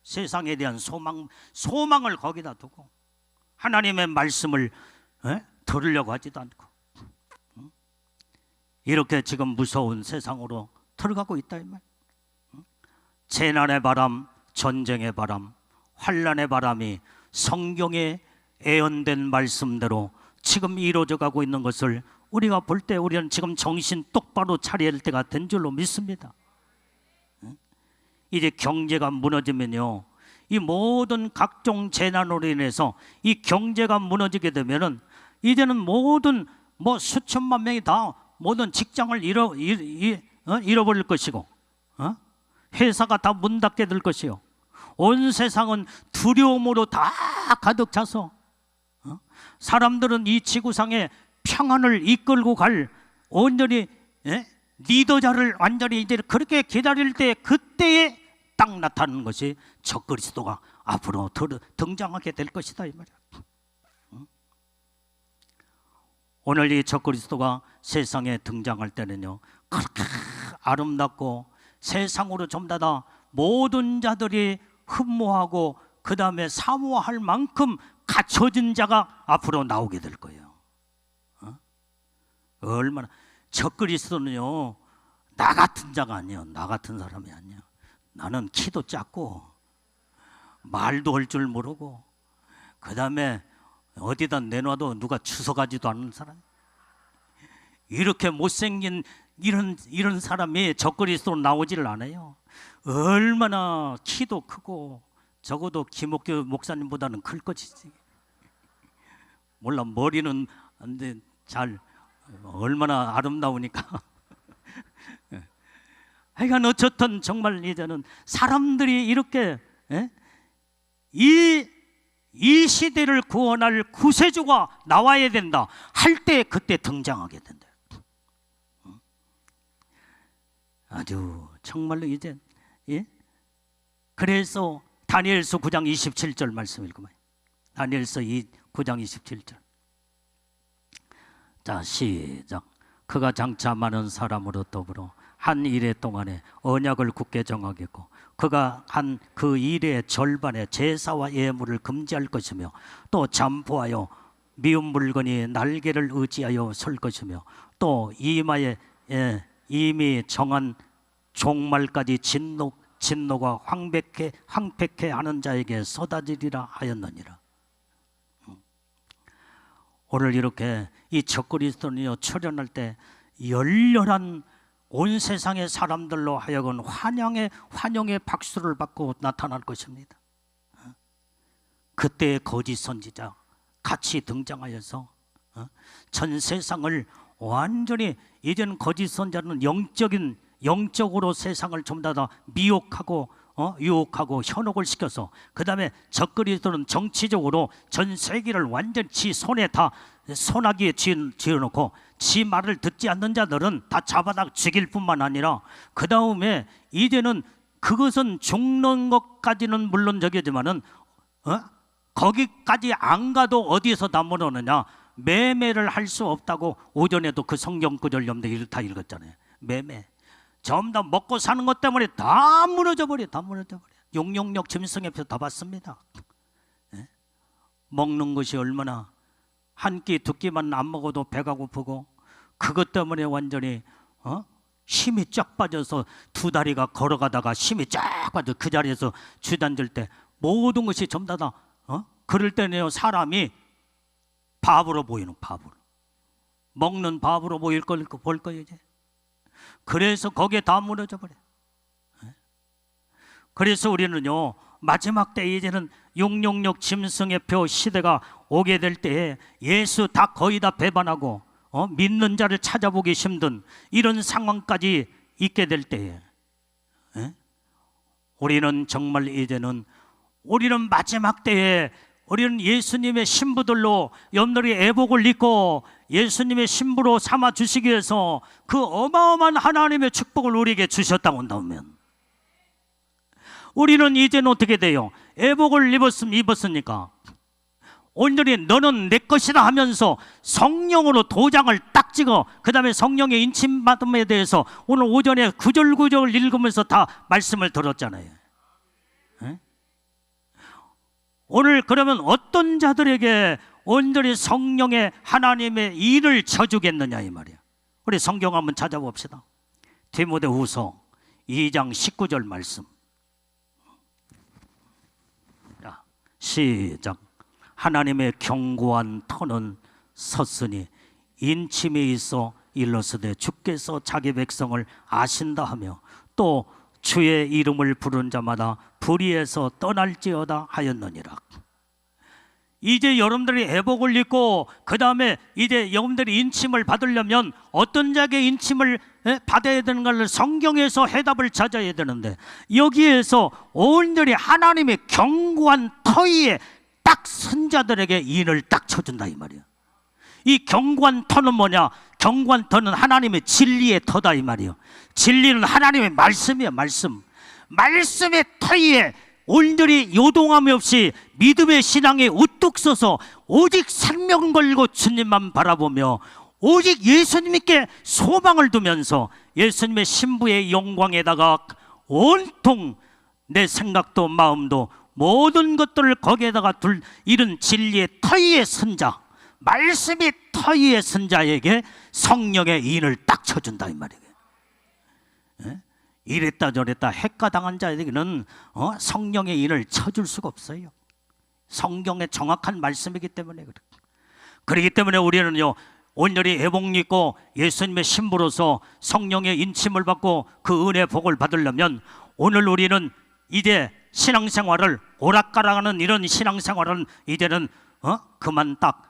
세상에 대한 소망을 거기다 두고 하나님의 말씀을 들으려고 하지도 않고 이렇게 지금 무서운 세상으로 들어가고 있다 이 말. 재난의 바람, 전쟁의 바람, 환난의 바람이 성경에 예언된 말씀대로 지금 이루어져 가고 있는 것을 우리가 볼 때 우리는 지금 정신 똑바로 차려야 할 때가 된 줄로 믿습니다. 이제 경제가 무너지면요, 이 모든 각종 재난으로 인해서 이 경제가 무너지게 되면은 이제는 모든 수천만 명이 다 모든 직장을 잃어버릴 것이고 회사가 다 문 닫게 될 것이요, 온 세상은 두려움으로 다 가득 차서 사람들은 이 지구상에 평안을 이끌고 갈 온전히 리더자를 완전히 이제 그렇게 기다릴 때 그때에 딱 나타나는 것이 적그리스도가 앞으로 등장하게 될 것이다 이 말이야. 오늘 이 적그리스도가 세상에 등장할 때는요, 그렇게 아름답고 세상으로 전부 다 모든 자들이 흠모하고 그 다음에 사모할 만큼 갖춰진 자가 앞으로 나오게 될 거예요. 얼마나 적그리스도는요, 나 같은 자가 아니에요. 나 같은 사람이 아니야. 나는 키도 작고 말도 할 줄 모르고 그 다음에 어디다 내놔도 누가 주워가지도 않는 사람, 이렇게 못생긴 이런 사람이 적그리스도로 나오지를 않아요. 얼마나 키도 크고 적어도 김옥규 목사님보다는 클 것이지. 몰라, 머리는 안돼 잘 얼마나 아름다우니까. 하여간 어쨌든 정말 이제는 사람들이 이렇게 이 시대를 구원할 구세주가 나와야 된다 할 때 그때 등장하게 된다. 아주 정말로 이제 그래서 다니엘서 9장 27절 말씀 읽어봐요. 다니엘서 9장 27절. 자, 시작. 그가 장차 많은 사람으로 더불어 한 일해 동안에 언약을 굳게 정하겠고 그가 한 그 일의 절반의 제사와 예물을 금지할 것이며 또 잠포하여 미운 물건이 날개를 의지하여 설 것이며 또 이마에 이미 정한 종말까지 진노가 황폐케 하는 자에게 쏟아지리라 하였느니라. 오늘 이렇게 이 적그리스도는요, 출현할 때 열렬한 온 세상의 사람들로 하여금 환영의 박수를 받고 나타날 것입니다. 그때 거짓 선지자 같이 등장하여서 전 세상을 완전히, 이제는 거짓 선지자는 영적으로 세상을 전부 다 미혹하고 유혹하고 현혹을 시켜서, 그 다음에 적그리스도는 정치적으로 전 세계를 완전히 지 손에 다 손아귀에 쥐어놓고 지 말을 듣지 않는 자들은 다 잡아다 죽일 뿐만 아니라, 그 다음에 이제는 그것은 죽는 것까지는 물론 저기지만은 거기까지 안 가도 어디에서 다 무너느냐, 매매를 할 수 없다고 오전에도 그 성경 구절 여러분들 다 읽었잖아요. 매매 전부 다 먹고 사는 것 때문에 다 무너져 버려. 용용역 짐승에서 다 봤습니다. 먹는 것이 얼마나, 한 끼 두 끼만 안 먹어도 배가 고프고, 그것 때문에 완전히 힘이 쫙 빠져서 두 다리가 걸어가다가 힘이 쫙 빠져 그 자리에서 주저앉을 때 모든 것이 전부 다 그럴 때는요, 사람이 밥으로 보이는, 밥으로 먹는 밥으로 보일 걸 볼 거예요 이제. 그래서 거기에 다 무너져 버려. 그래서 우리는요, 마지막 때 이제는 666 짐승의 표 시대가 오게 될 때에 예수 다 거의 다 배반하고 믿는 자를 찾아보기 힘든 이런 상황까지 있게 될 때에 우리는 정말 이제는 우리는 마지막 때에 우리는 예수님의 신부들로 여러분들이 애복을 입고 예수님의 신부로 삼아 주시기 위해서 그 어마어마한 하나님의 축복을 우리에게 주셨다고 한다면 우리는 이제는 어떻게 돼요? 애복을 입었으니까 오늘이 너는 내 것이다 하면서 성령으로 도장을 딱 찍어 그 다음에 성령의 인침받음에 대해서 오늘 오전에 구절구절 읽으면서 다 말씀을 들었잖아요. 오늘 그러면 어떤 자들에게 온전히 성령의 하나님의 일을 쳐주겠느냐 이 말이야. 우리 성경 한번 찾아봅시다. 디모데후서 2장 19절 말씀. 자, 시작. 하나님의 견고한 터는 섰으니 인침이 있어 일러스되 주께서 자기 백성을 아신다 하며 또 주의 이름을 부른 자마다 불의에서 떠날지어다 하였느니라. 이제 여러분들이 애복을 입고 그 다음에 이제 여러분들이 인침을 받으려면 어떤 자에게 인침을 받아야 되는 걸 성경에서 해답을 찾아야 되는데 여기에서 온전히 하나님의 견고한 터 위에 딱 선자들에게 인을 딱 쳐준다 이 말이야. 이 견고한 터는 뭐냐? 견고한 터는 하나님의 진리의 터다 이 말이에요. 진리는 하나님의 말씀이에요. 말씀의 터 위에 온전히 요동함이 없이 믿음의 신앙에 우뚝 서서 오직 생명 걸고 주님만 바라보며 오직 예수님께 소망을 두면서 예수님의 신부의 영광에다가 온통 내 생각도 마음도 모든 것들을 거기에다가 둘 이런 진리의 터 위의 선자, 말씀의 터 위의 선자에게 성령의 인을 딱 쳐준다 이 말이에요. 이랬다 저랬다 핵가당한 자에게는 성령의 인을 쳐줄 수가 없어요. 성경의 정확한 말씀이기 때문에 그래. 그렇기 때문에 우리는요 온전히 애복 입고 예수님의 신부로서 성령의 인침을 받고 그 은혜의 복을 받으려면 오늘 우리는 이제 신앙생활을 오락가락하는 이런 신앙생활은 이제는 그만 딱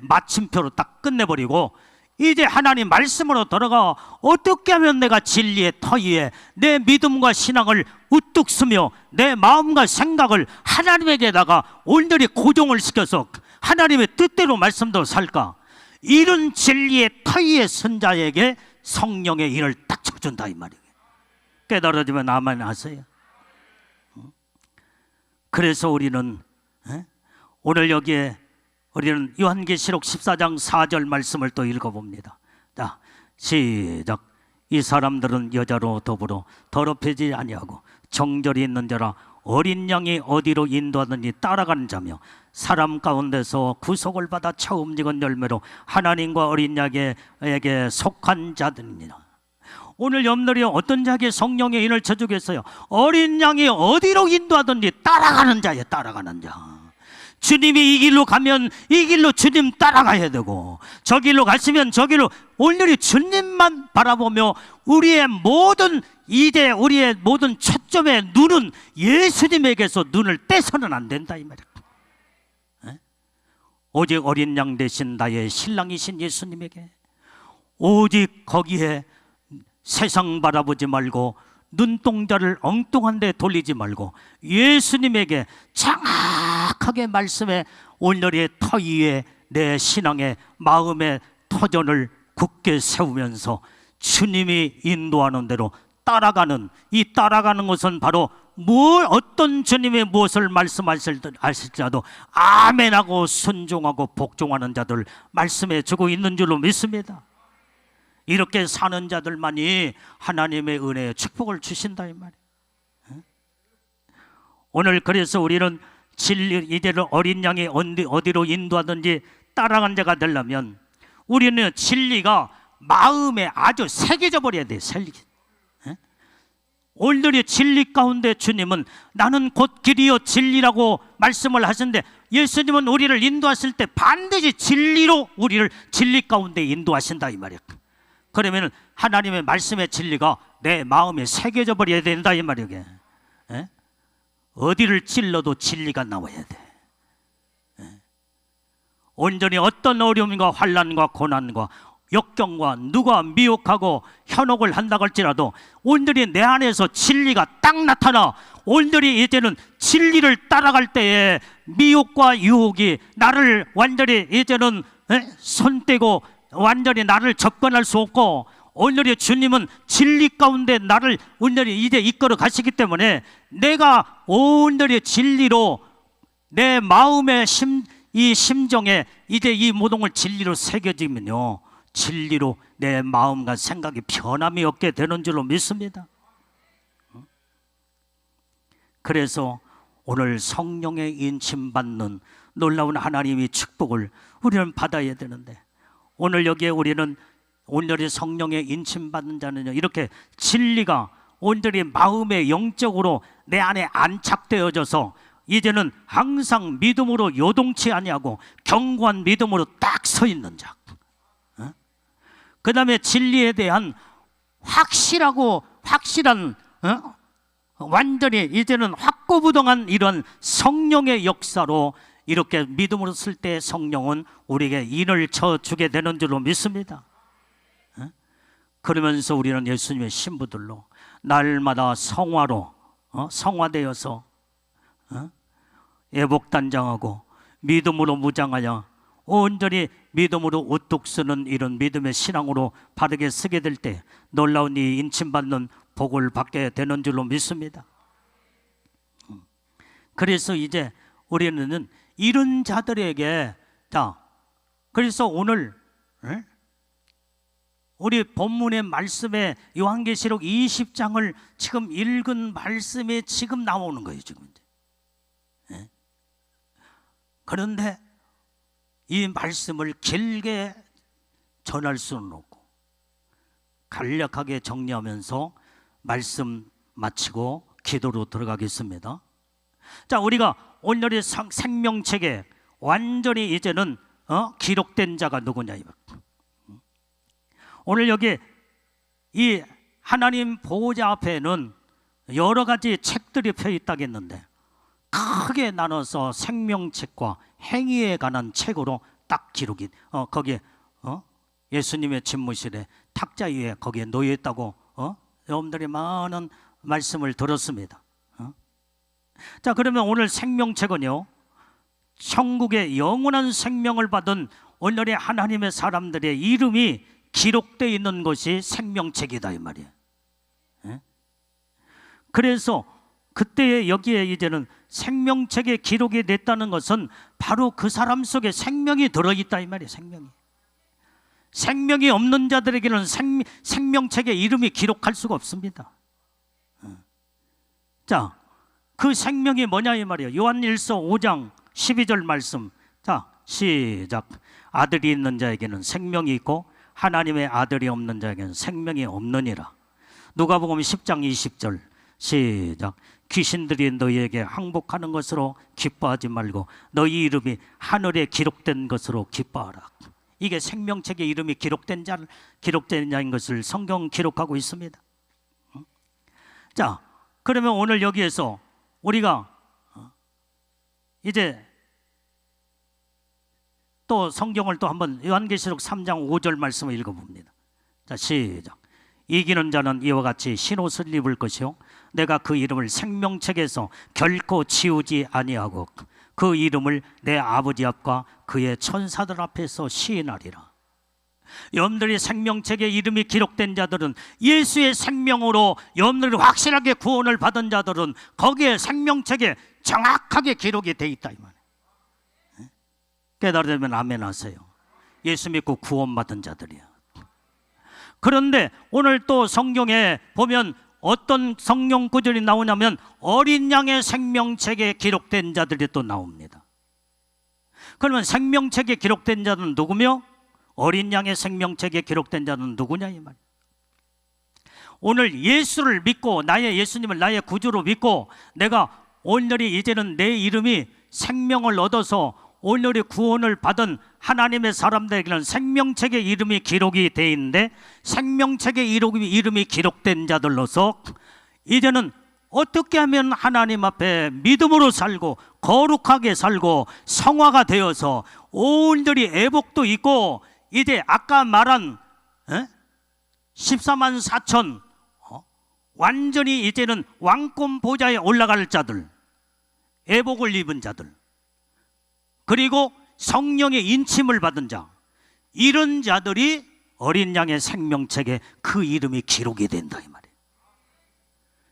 마침표로 딱 끝내버리고 이제 하나님 말씀으로 들어가 어떻게 하면 내가 진리의 터 위에 내 믿음과 신앙을 우뚝 서며 내 마음과 생각을 하나님에게다가 온전히 고정을 시켜서 하나님의 뜻대로 말씀대로 살까? 이런 진리의 터 위의 선자에게 성령의 인을 딱 쳐준다 이 말이에요. 깨달아지면 아멘 하세요. 그래서 우리는 오늘 여기에 우리는 요한계시록 14장 4절 말씀을 또 읽어봅니다. 자, 시작. 이 사람들은 여자로 더불어 더럽히지 아니하고 정절이 있는 자라 어린 양이 어디로 인도하든지 따라가는 자며 사람 가운데서 구속을 받아 처음 익은 열매로 하나님과 어린 양에게 속한 자들이니라. 오늘 여러분들이 어떤 자에게 성령의 인을 쳐주겠어요? 어린 양이 어디로 인도하든지 따라가는 자예요. 따라가는 자. 주님이 이 길로 가면 이 길로 주님 따라가야 되고 저 길로 가시면 저 길로 온전히 주님만 바라보며 우리의 모든 초점의 눈은 예수님에게서 눈을 떼서는 안 된다 이 말이야. 오직 어린 양 대신 나의 신랑이신 예수님에게 오직 거기에 세상 바라보지 말고 눈동자를 엉뚱한 데 돌리지 말고 예수님에게 정확하게 말씀에 온전히 터 위에 내 신앙의 마음의 터전을 굳게 세우면서 주님이 인도하는 대로 따라가는 이 따라가는 것은 바로 어떤 주님이 무엇을 말씀하실지라도 아멘하고 순종하고 복종하는 자들 말씀해 주고 있는 줄로 믿습니다. 이렇게 사는 자들만이 하나님의 은혜의 축복을 주신다 이 말이에요. 오늘 그래서 우리는 이제는 어린 양이 어디로 인도하든지 따라간 자가 되려면 우리는 진리가 마음에 아주 새겨져 버려야 돼요. 오늘의 진리 가운데 주님은 나는 곧 길이요 진리라고 말씀을 하시는데 예수님은 우리를 인도하실 때 반드시 진리로 우리를 진리 가운데 인도하신다 이 말이에요. 그러면 하나님의 말씀의 진리가 내 마음에 새겨져 버려야 된다 이 말이에요. 어디를 찔러도 진리가 나와야 돼. 온전히 어떤 어려움과 환난과 고난과 역경과 누가 미혹하고 현혹을 한다고 할지라도 온전히 내 안에서 진리가 딱 나타나 온전히 이제는 진리를 따라갈 때에 미혹과 유혹이 나를 완전히 이제는 손떼고 완전히 나를 접근할 수 없고, 온전히 주님은 진리 가운데 나를 온전히 이제 이끌어 가시기 때문에 내가 온전히 진리로 내 마음의 이 심정에 이제 이 모든 걸 진리로 새겨지면요, 진리로 내 마음과 생각이 변함이 없게 되는 줄로 믿습니다. 그래서 오늘 성령의 인침받는 놀라운 하나님의 축복을 우리는 받아야 되는데, 오늘 여기에 우리는 온전히 성령의 인침받는 자는요, 이렇게 진리가 온전히 마음의 영적으로 내 안에 안착되어져서 이제는 항상 믿음으로 요동치 아니하고 견고한 믿음으로 딱 서 있는 자, 그 다음에 진리에 대한 확실한 완전히 이제는 확고부동한 이런 성령의 역사로 이렇게 믿음으로 쓸 때 성령은 우리에게 인을 쳐주게 되는 줄로 믿습니다. 그러면서 우리는 예수님의 신부들로 날마다 성화로 성화되어서 애복단장하고 믿음으로 무장하여 온전히 믿음으로 우뚝 서는 이런 믿음의 신앙으로 바르게 쓰게 될 때 놀라운 이 인침받는 복을 받게 되는 줄로 믿습니다. 그래서 이제 우리는 이런 자들에게, 자, 그래서 오늘 우리 본문의 말씀에 요한계시록 20장을 지금 읽은 말씀이 지금 나오는 거예요, 지금. 그런데 이 말씀을 길게 전할 수는 없고 간략하게 정리하면서 말씀 마치고 기도로 들어가겠습니다. 자, 우리가 오늘의 생명책에 완전히 이제는 기록된 자가 누구냐, 오늘 여기 이 하나님 보호자 앞에는 여러 가지 책들이 펴 있다겠는데 크게 나눠서 생명책과 행위에 관한 책으로 딱 기록이 거기에 예수님의 집무실에 탁자 위에 거기에 놓여 있다고 여러분들이 많은 말씀을 들었습니다. 자, 그러면 오늘 생명책은요, 천국의 영원한 생명을 받은 오늘의 하나님의 사람들의 이름이 기록되어 있는 것이 생명책이다 이 말이에요. 그래서 그때 여기에 이제는 생명책에 기록이 됐다는 것은 바로 그 사람 속에 생명이 들어있다 이 말이에요. 생명이 없는 자들에게는 생명책에 이름이 기록할 수가 없습니다. 자, 그 생명이 뭐냐 이 말이에요. 요한일서 5장 12절 말씀. 자, 시작. 아들이 있는 자에게는 생명이 있고 하나님의 아들이 없는 자에게는 생명이 없느니라. 누가복음 10장 20절. 시작. 귀신들이 너희에게 항복하는 것으로 기뻐하지 말고 너희 이름이 하늘에 기록된 것으로 기뻐하라. 이게 생명책에 이름이 기록된 자인 것을 성경 기록하고 있습니다. 자, 그러면 오늘 여기에서 우리가 이제 또 성경을 또 한번 요한계시록 3장 5절 말씀을 읽어봅니다. 자, 시작. 이기는 자는 이와 같이 흰옷을 입을 것이요 내가 그 이름을 생명책에서 결코 지우지 아니하고 그 이름을 내 아버지 앞과 그의 천사들 앞에서 시인하리라. 여러분들이 생명책에 이름이 기록된 자들은, 예수의 생명으로 여러분들이 확실하게 구원을 받은 자들은 거기에 생명책에 정확하게 기록이 돼 있다 이 말이에요. 깨달으면 아멘 하세요. 예수 믿고 구원받은 자들이야. 그런데 오늘 또 성경에 보면 어떤 성경 구절이 나오냐면 어린 양의 생명책에 기록된 자들이 또 나옵니다. 그러면 생명책에 기록된 자는 누구며 어린 양의 생명책에 기록된 자는 누구냐 이 말이에요. 오늘 예수를 믿고 나의 예수님을 나의 구주로 믿고 내가 오늘이 이제는 내 이름이 생명을 얻어서 오늘의 구원을 받은 하나님의 사람들에게는 생명책에 이름이 기록이 되어 있는데 생명책에 이름이 기록된 자들로서 이제는 어떻게 하면 하나님 앞에 믿음으로 살고 거룩하게 살고 성화가 되어서 온전히 애복도 있고, 이제 아까 말한 14만 4천 완전히 이제는 왕권 보좌에 올라갈 자들, 애복을 입은 자들, 그리고 성령의 인침을 받은 자, 이런 자들이 어린 양의 생명책에 그 이름이 기록이 된다 이 말이에요.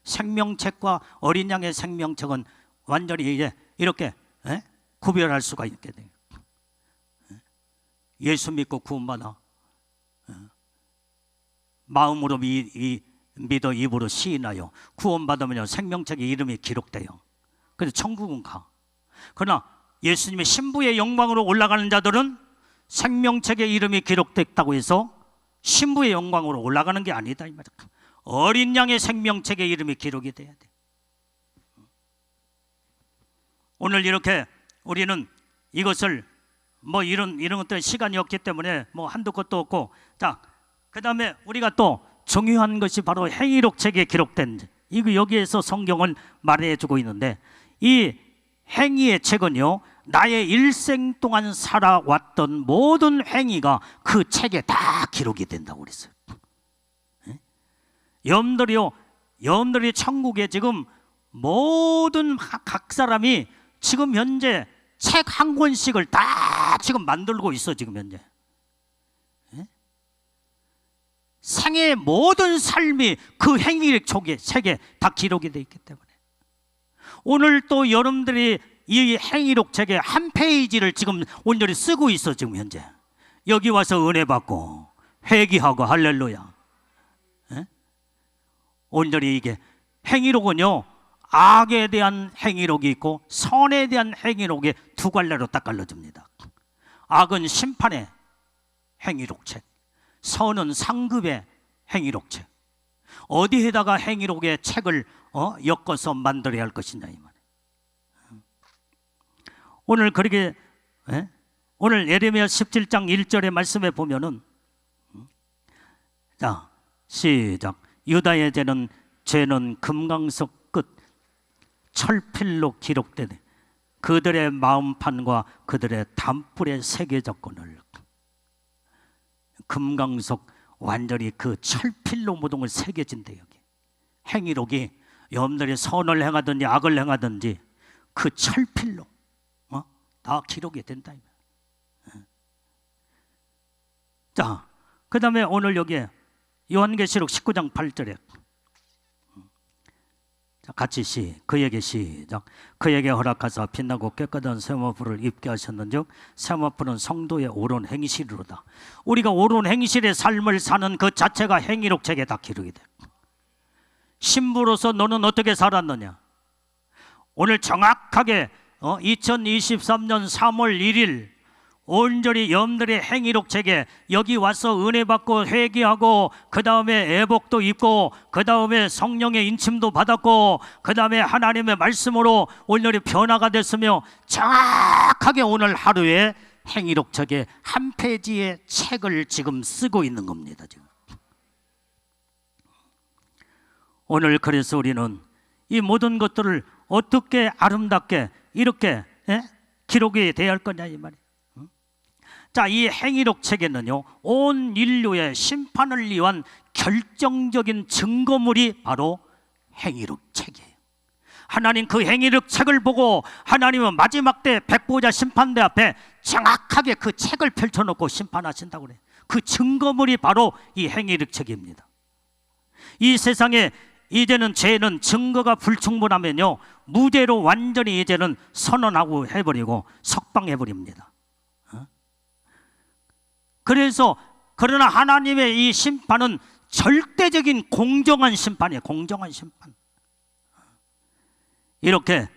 생명책과 어린 양의 생명책은 완전히 이제 이렇게 구별할 수가 있게 돼요. 예수 믿고 구원받아 마음으로 믿어 입으로 시인하여 구원받으면 생명책에 이름이 기록돼요. 그래서 천국은 가. 그러나 예수님의 신부의 영광으로 올라가는 자들은 생명책에 이름이 기록됐다고 해서 신부의 영광으로 올라가는 게 아니다 이 말이야. 어린 양의 생명책에 이름이 기록이 돼야 돼. 오늘 이렇게 우리는 이것을 뭐 이런 것들 시간이 없기 때문에 뭐 한두 것도 없고, 자, 그 다음에 우리가 또 중요한 것이 바로 행위록책에 기록된, 이거 여기에서 성경은 말해주고 있는데, 이 행위의 책은요, 나의 일생 동안 살아왔던 모든 행위가 그 책에 다 기록이 된다고 그랬어요. 여러분들이 천국에 지금 모든 각 사람이 지금 현재 책 한 권씩을 다 지금 만들고 있어. 지금 현재 생의 모든 삶이 그 행위의 책에 다 기록이 되어 있기 때문에, 오늘 또 여러분들이 이 행위록 책의 한 페이지를 지금 온전히 쓰고 있어. 지금 현재 여기 와서 은혜 받고 회개하고 할렐루야. 온전히 이게 행위록은요, 악에 대한 행위록이 있고 선에 대한 행위록이 두 갈래로 딱 갈라집니다. 악은 심판의 행위록책, 선은 상급의 행위록책. 어디에다가 행위록의 책을 엮어서 만들어야 할 것이냐 이 말이에요. 오늘 그렇게 오늘 예레미야 17장 1절의 말씀에 보면은, 자 시작. 유다의 죄는 금강석 끝 철필로 기록되네. 그들의 마음판과 그들의 담불에 새겨졌거늘. 금강석 완전히 그 철필로 모든 걸 새겨진대. 여기 행위록이 여러분들이 선을 행하든지 악을 행하든지 그 철필로 다 기록이 된다. 자, 그 다음에 오늘 여기에 요한계시록 19장 8절에 같이 그에게 시작. 그에게 허락하사 빛나고 깨끗한 세마포를 입게 하셨는즉 세마포는 성도의 옳은 행실이로다. 우리가 옳은 행실의 삶을 사는 그 자체가 행위록 책에 다 기록이 돼. 신부로서 너는 어떻게 살았느냐. 오늘 정확하게 2023년 3월 1일 온전히 여러분들의 행위록 책에 여기 와서 은혜 받고 회개하고, 그 다음에 애복도 입고, 그 다음에 성령의 인침도 받았고, 그 다음에 하나님의 말씀으로 온전히 변화가 됐으며, 정확하게 오늘 하루에 행위록 책에 한 페이지의 책을 지금 쓰고 있는 겁니다. 지금. 오늘 그래서 우리는 이 모든 것들을 어떻게 아름답게 이렇게 기록이 돼야 할 거냐 이 말이에요. 자, 이 행위록 책에는요, 온 인류의 심판을 위한 결정적인 증거물이 바로 행위록 책이에요. 하나님 그 행위록 책을 보고 하나님은 마지막 때 백보자 심판대 앞에 정확하게 그 책을 펼쳐놓고 심판하신다고 그래요. 그 증거물이 바로 이 행위록 책입니다. 이 세상에 이제는 죄는 증거가 불충분하면요, 무죄로 완전히 이제는 선언하고 해버리고 석방해버립니다. 그래서 그러나 하나님의 이 심판은 절대적인 공정한 심판이에요. 공정한 심판. 이렇게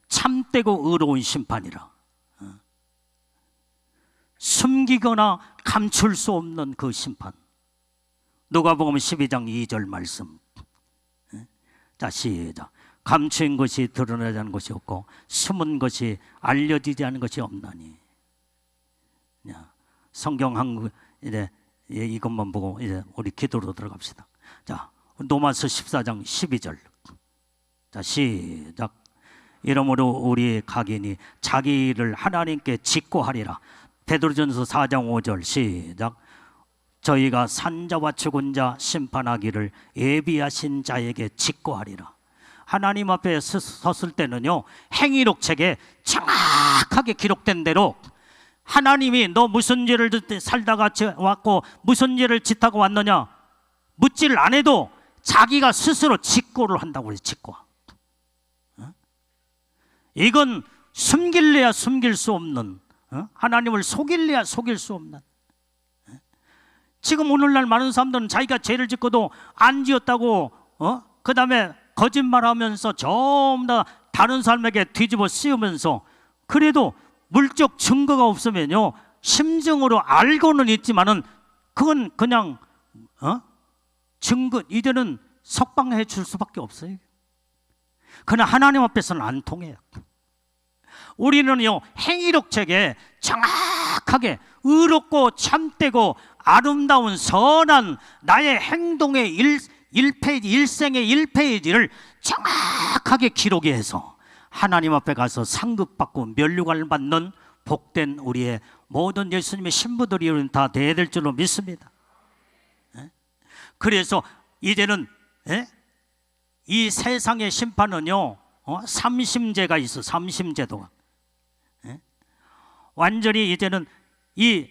참되고 의로운 심판이라. 숨기거나 감출 수 없는 그 심판. 누가복음 12장 2절 말씀. 자, 시작. 감추인 것이 드러나지 않은 것이 없고 숨은 것이 알려지지 않은 것이 없나니. 성경 한국 이제 이것만 보고 이제 우리 기도로 들어갑시다. 자, 로마서 14장 12절. 자, 시작. 이러므로 우리 각인이 자기를 하나님께 직고하리라. 베드로전서 4장 5절 시작. 저희가 산자와 죽은 자 심판하기를 예비하신 자에게 직고하리라. 하나님 앞에 섰을 때는요, 행위록 책에 정확하게 기록된 대로 하나님이 너 무슨 죄를 살다가 왔고 무슨 죄를 짓하고 왔느냐 묻지를 안 해도 자기가 스스로 직고를 한다고 그래요. 직고. 이건 숨길래야 숨길 수 없는, 하나님을 속일래야 속일 수 없는. 지금 오늘날 많은 사람들은 자기가 죄를 짓고도 안 지었다고 그 다음에 거짓말하면서 전부 다 다른 사람에게 뒤집어 씌우면서, 그래도 물적 증거가 없으면요 심증으로 알고는 있지만은 그건 그냥 증거, 이제는 석방해 줄 수밖에 없어요. 그러나 하나님 앞에서는 안 통해요. 우리는요 행위록 책에 정확하게 의롭고 참되고 아름다운 선한 나의 행동의 1페이지, 일생의 1페이지를 정확하게 기록해서 하나님 앞에 가서 상급받고 면류관을 받는 복된 우리의 모든 예수님의 신부들이 다 돼야 될 줄로 믿습니다. 그래서 이제는 이 세상의 심판은요 삼심제가 있어. 삼심제도가 완전히 이제는 이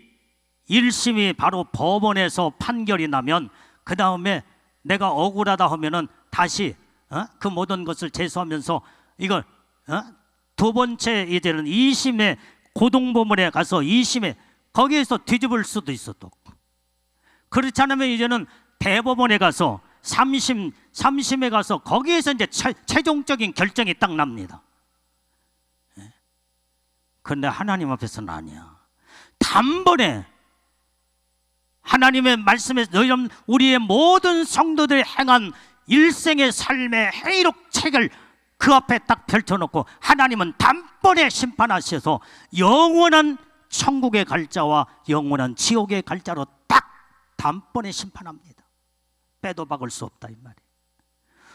1심이 바로 법원에서 판결이 나면 그 다음에 내가 억울하다 하면은 다시 그 모든 것을 제소하면서 이걸 두 번째 이제는 2심의 고등법원에 가서 2심에 거기에서 뒤집을 수도 있어. 또 그렇지 않으면 이제는 대법원에 가서 3심에 가서 거기에서 이제 최종적인 결정이 딱 납니다. 그런데 하나님 앞에서는 아니야. 단번에 하나님의 말씀에서 우리의 모든 성도들이 행한 일생의 삶의 행위록 책을 그 앞에 딱 펼쳐놓고 하나님은 단번에 심판하셔서 영원한 천국의 갈 자와 영원한 지옥의 갈 자로 딱 단번에 심판합니다. 빼도 박을 수 없다 이 말이에요.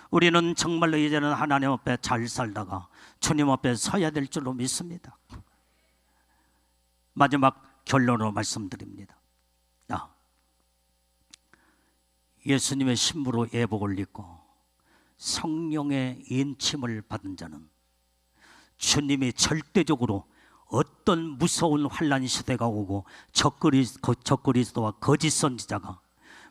우리는 정말로 이제는 하나님 앞에 잘 살다가 주님 앞에 서야 될 줄로 믿습니다. 마지막 결론으로 말씀드립니다. 예수님의 신부로 예복을 입고 성령의 인침을 받은 자는 주님이 절대적으로 어떤 무서운 환난 시대가 오고 적그리스도와 거짓 선지자가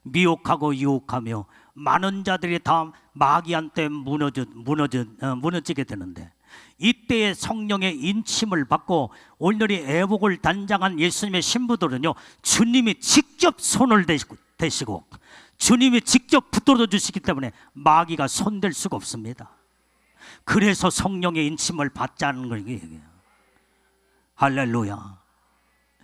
미혹하고 유혹하며 많은 자들이 다 마귀한테 무너지게 되는데, 이때의 성령의 인침을 받고 오늘이 애복을 단장한 예수님의 신부들은요 주님이 직접 손을 대시고 주님이 직접 붙들어 주시기 때문에 마귀가 손댈 수가 없습니다. 그래서 성령의 인침을 받자는 거예요. 할렐루야.